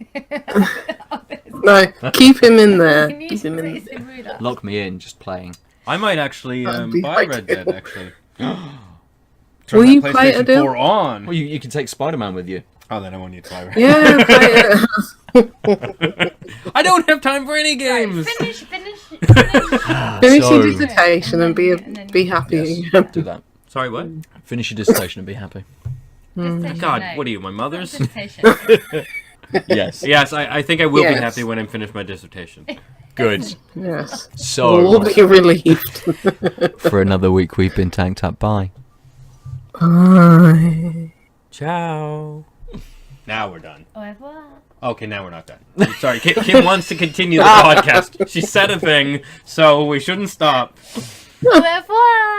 No, keep him in there. Can you Keep him in please move that? Lock me in, just playing. I might actually That'd be buy ideal. Red Dead, actually. Will that you play it, PlayStation Aadil? 4 on. Well, you can take Spider-Man with you. Oh, then I won't need to buy Red Yeah, play it. I don't have time for any games! Finish. Finish So- your dissertation and be happy. Yes, do that. Sorry, what? Finish your dissertation and be happy. Dissertation, God, no. what are you, my mother's? Dissertation. Yes. Yes, I think I will be Yes. happy when I finish my dissertation. Good. Yes. So, We'll be relieved. for another week, we've been tanked up. Bye. Bye. Ciao. Now we're done. Au revoir. Okay, now we're not done. I'm sorry, Kim wants to continue the podcast. She said a thing, so we shouldn't stop. Au revoir.